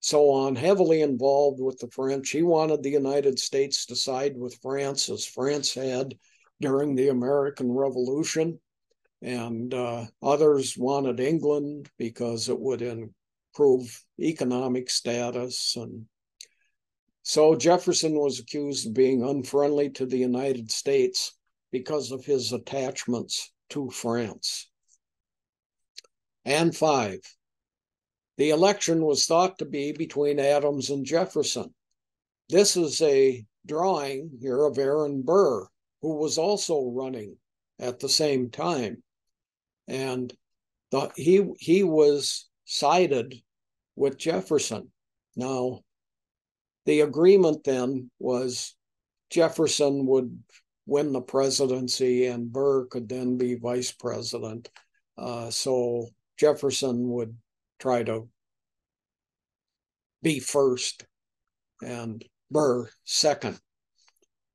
so on, heavily involved with the French. He wanted the United States to side with France, as France had during the American Revolution, and others wanted England because it would improve economic status. And so Jefferson was accused of being unfriendly to the United States because of his attachments to France. And 5, the election was thought to be between Adams and Jefferson. This is a drawing here of Aaron Burr, who was also running at the same time. And he was sided with Jefferson. Now, the agreement then was Jefferson would win the presidency and Burr could then be vice president. So Jefferson would try to be first and Burr second.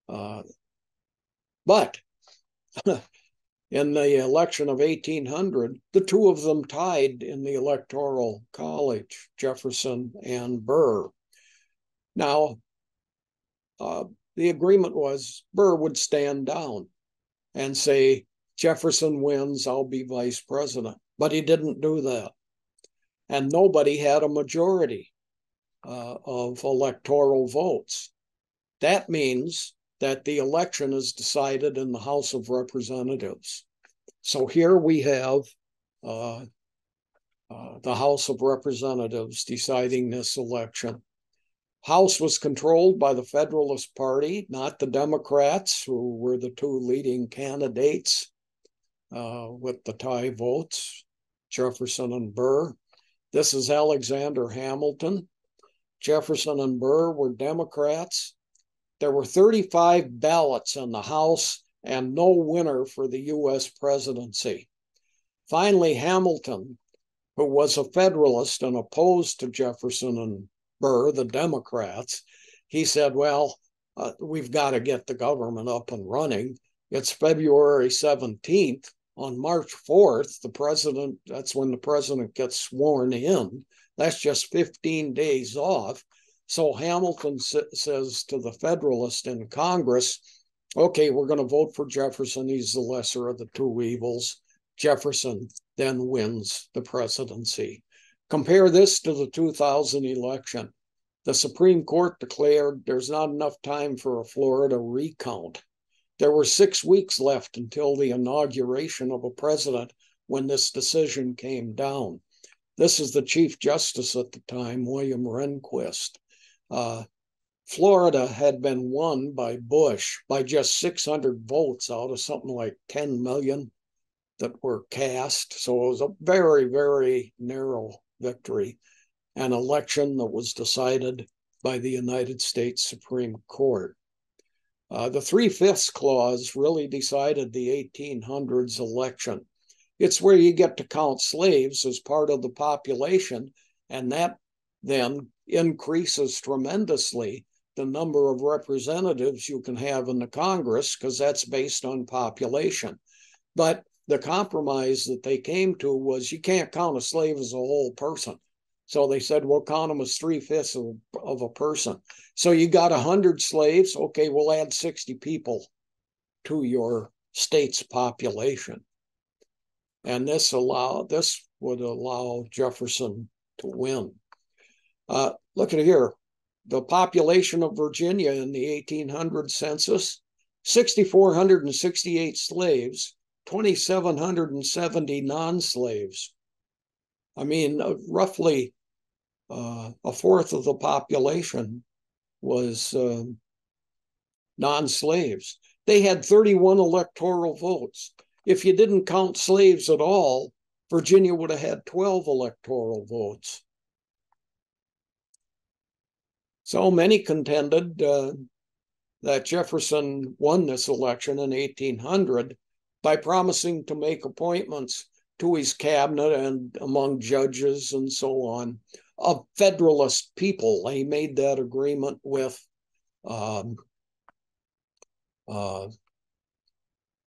But in the election of 1800, the 2 of them tied in the Electoral College, Jefferson and Burr. Now, the agreement was Burr would stand down and say, Jefferson wins, I'll be vice president. But he didn't do that. And nobody had a majority of electoral votes. That means that the election is decided in the House of Representatives. So here we have the House of Representatives deciding this election. House was controlled by the Federalist Party, not the Democrats, who were the 2 leading candidates with the tie votes, Jefferson and Burr. This is Alexander Hamilton. Jefferson and Burr were Democrats. There were 35 ballots in the House and no winner for the U.S. presidency. Finally, Hamilton, who was a Federalist and opposed to Jefferson and Burr, the Democrats, he said, well, we've got to get the government up and running. It's February 17th. On March 4th, that's when the president gets sworn in. That's just 15 days off. So Hamilton says to the Federalists in Congress, okay, we're going to vote for Jefferson. He's the lesser of the 2 evils. Jefferson then wins the presidency. Compare this to the 2000 election. The Supreme Court declared there's not enough time for a Florida recount. There were 6 weeks left until the inauguration of a president when this decision came down. this is the Chief Justice at the time, William Rehnquist. Florida had been won by Bush by just 600 votes out of something like 10 million that were cast. So it was a very, very narrow victory, an election that was decided by the United States Supreme Court. The 3/5 clause really decided the 1800s election. It's where you get to count slaves as part of the population, and that then increases tremendously the number of representatives you can have in the Congress, because that's based on population. But the compromise that they came to was you can't count a slave as a whole person. So they said, we'll count them as 3/5 of a person. So you got 100 slaves. Okay, we'll add 60 people to your state's population. And this would allow Jefferson to win. Look at it here. The population of Virginia in the 1800 census, 6,468 slaves, 2,770 non-slaves. I mean, roughly a fourth of the population was non-slaves. They had 31 electoral votes. If you didn't count slaves at all, Virginia would have had 12 electoral votes. So many contended that Jefferson won this election in 1800 by promising to make appointments to his cabinet and among judges and so on of Federalist people. He made that agreement with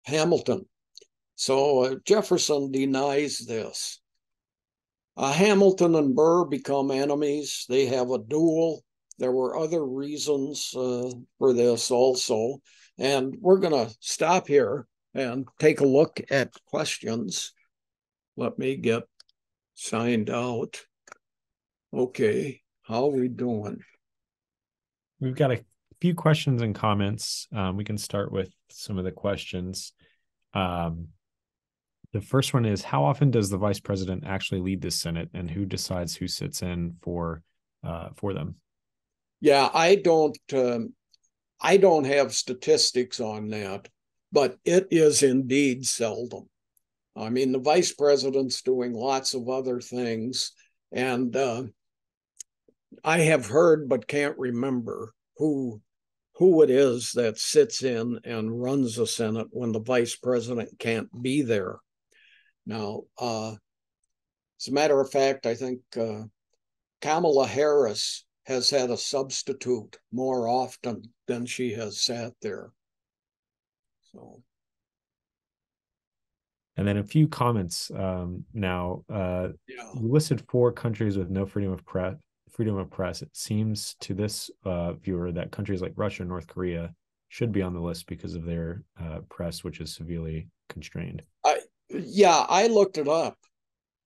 Hamilton. So Jefferson denies this. Hamilton and Burr become enemies. They have a duel. There were other reasons for this also. And we're going to stop here and take a look at questions. Let me get signed out. Okay, how are we doing? We've got a few questions and comments. We can start with some of the questions. The first one is, how often does the vice president actually lead the Senate, and who decides who sits in for them? Yeah, I don't have statistics on that, but it is indeed seldom. I mean, the vice president's doing lots of other things, and I have heard but can't remember who it is that sits in and runs the Senate when the vice president can't be there. Now, as a matter of fact, I think Kamala Harris has had a substitute more often than she has sat there. So, and then a few comments now. You listed 4 countries with no freedom of press. It seems to this viewer that countries like Russia and North Korea should be on the list because of their press, which is severely constrained. I looked it up,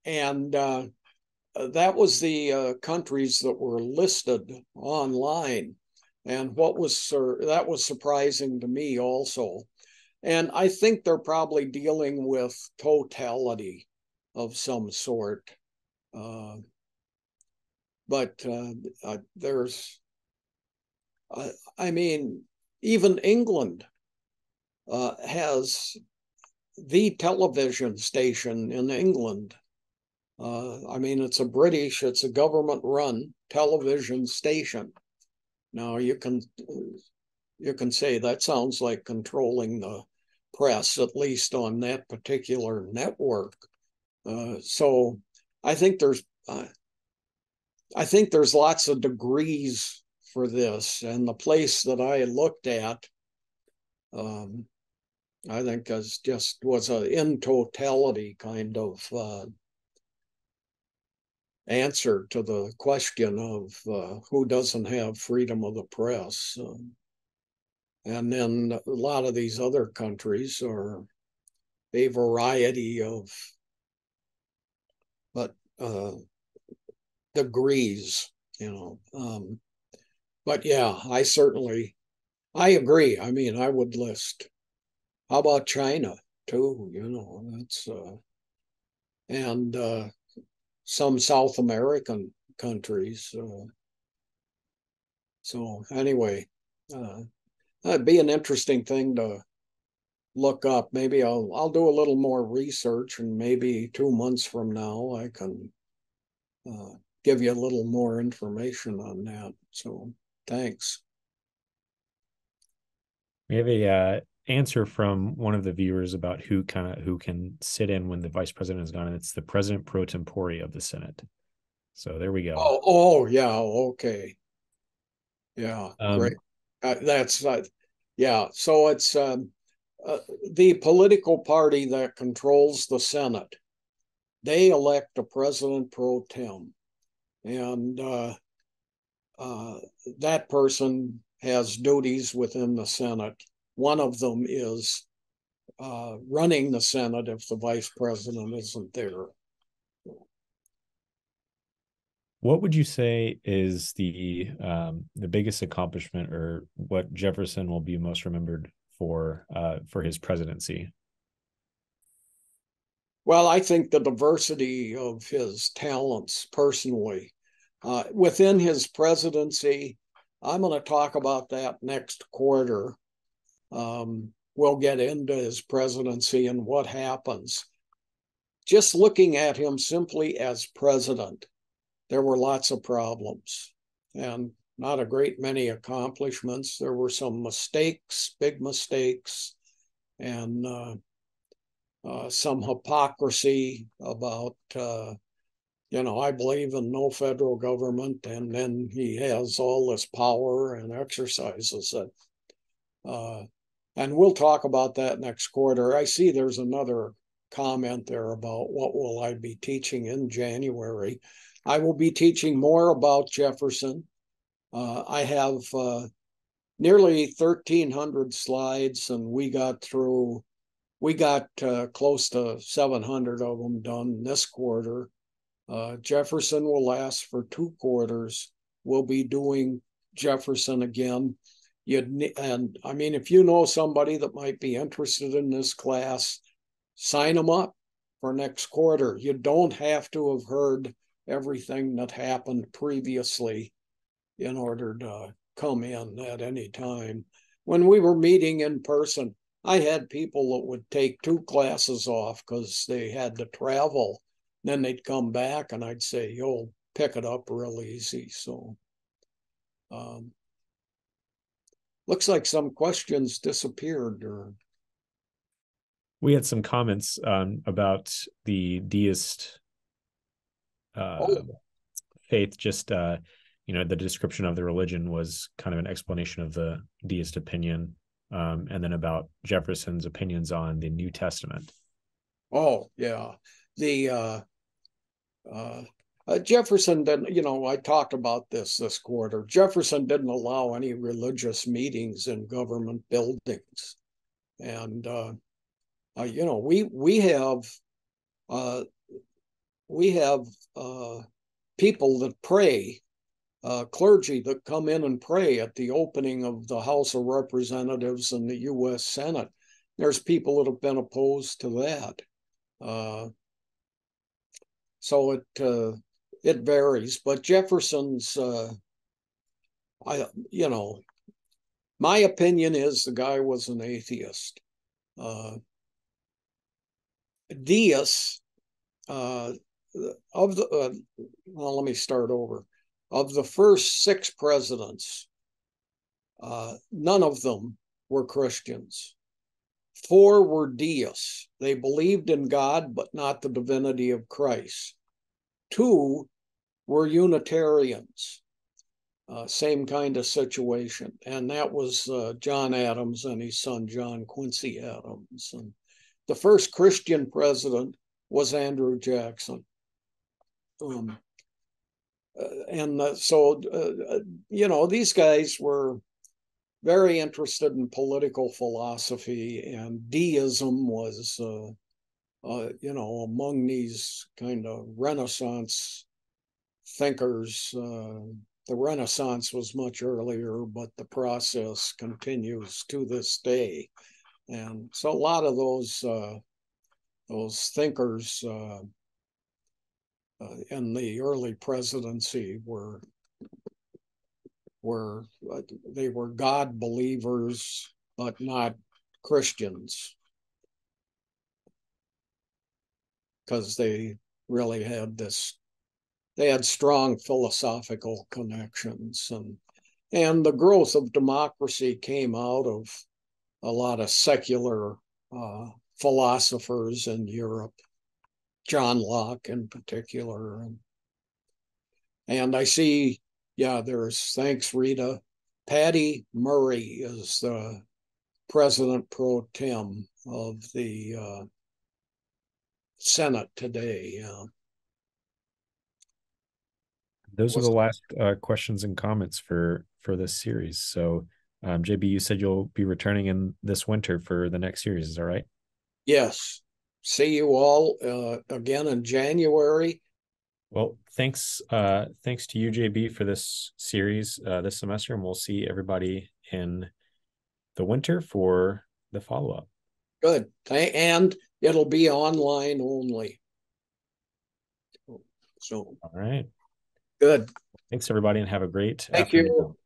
and that was the countries that were listed online, and that was surprising to me also. And I think they're probably dealing with totality of some sort. But there's, I mean, even England has the television station in England. I mean, it's a government-run television station. Now you can say that sounds like controlling the press, at least on that particular network. So I think there's lots of degrees for this, and the place that I looked at, I think was a in totality kind of answer to the question of who doesn't have freedom of the press. And then a lot of these other countries are a variety of degrees, but yeah, I agree. I mean, I would list, how about China too? That's and some South American countries. So anyway, that'd be an interesting thing to look up. Maybe I'll do a little more research, and maybe 2 months from now I can give you a little more information on that. So thanks. We have a answer from one of the viewers about who can sit in when the vice president is gone, and it's the president pro tempore of the Senate. So there we go. Oh yeah, okay, yeah, great. That's yeah. So it's the political party that controls the Senate. They elect a president pro tem, and that person has duties within the Senate. One of them is running the Senate if the vice president isn't there. What would you say is the biggest accomplishment, or what Jefferson will be most remembered for his presidency? Well, I think the diversity of his talents personally. Within his presidency, I'm going to talk about that next quarter. We'll get into his presidency and what happens. Just looking at him simply as president, there were lots of problems and not a great many accomplishments. There were some mistakes, big mistakes, and some hypocrisy about, I believe in no federal government, and then he has all this power and exercises it. And we'll talk about that next quarter. I see there's another comment there about what will I be teaching in January. I will be teaching more about Jefferson. I have nearly 1,300 slides, and we got close to 700 of them done this quarter. Jefferson will last for 2 quarters. We'll be doing Jefferson again. And I mean, if you know somebody that might be interested in this class, sign them up for next quarter. You don't have to have heard everything that happened previously in order to come in at any time. When we were meeting in person, I had people that would take 2 classes off because they had to travel. Then they'd come back and I'd say, you'll pick it up real easy. So looks like some questions disappeared. We had some comments about the deist faith. Just the description of the religion was kind of an explanation of the deist opinion, and then about Jefferson's opinions on the New Testament. Oh yeah, the Jefferson didn't, I talked about this quarter. Jefferson didn't allow any religious meetings in government buildings. And, we have people that pray, clergy that come in and pray at the opening of the House of Representatives and the U.S. Senate. There's people that have been opposed to that. So it varies, but Jefferson's, my opinion is the guy was an atheist. Deists let me start over. Of the first 6 presidents, none of them were Christians. 4 were deists. They believed in God, but not the divinity of Christ. 2 were Unitarians, same kind of situation. And that was John Adams and his son, John Quincy Adams. And the first Christian president was Andrew Jackson. These guys were very interested in political philosophy, and deism was, among these kind of Renaissance thinkers. The Renaissance was much earlier, but the process continues to this day. And so a lot of those thinkers in the early presidency were they were God believers, but not Christians, because they really had they had strong philosophical connections, and the growth of democracy came out of a lot of secular philosophers in Europe, John Locke in particular. And I see, yeah, thanks, Rita. Patty Murray is the president pro tem of the Senate today. Those are the last questions and comments for this series. So, JB, you said you'll be returning in this winter for the next series. Is that right? Yes. See you all again in January. Well, thanks to you, JB, for this series this semester, and we'll see everybody in the winter for the follow-up. Good. And it'll be online only. So, all right. Good. Thanks, everybody, and have a great afternoon. Thank you.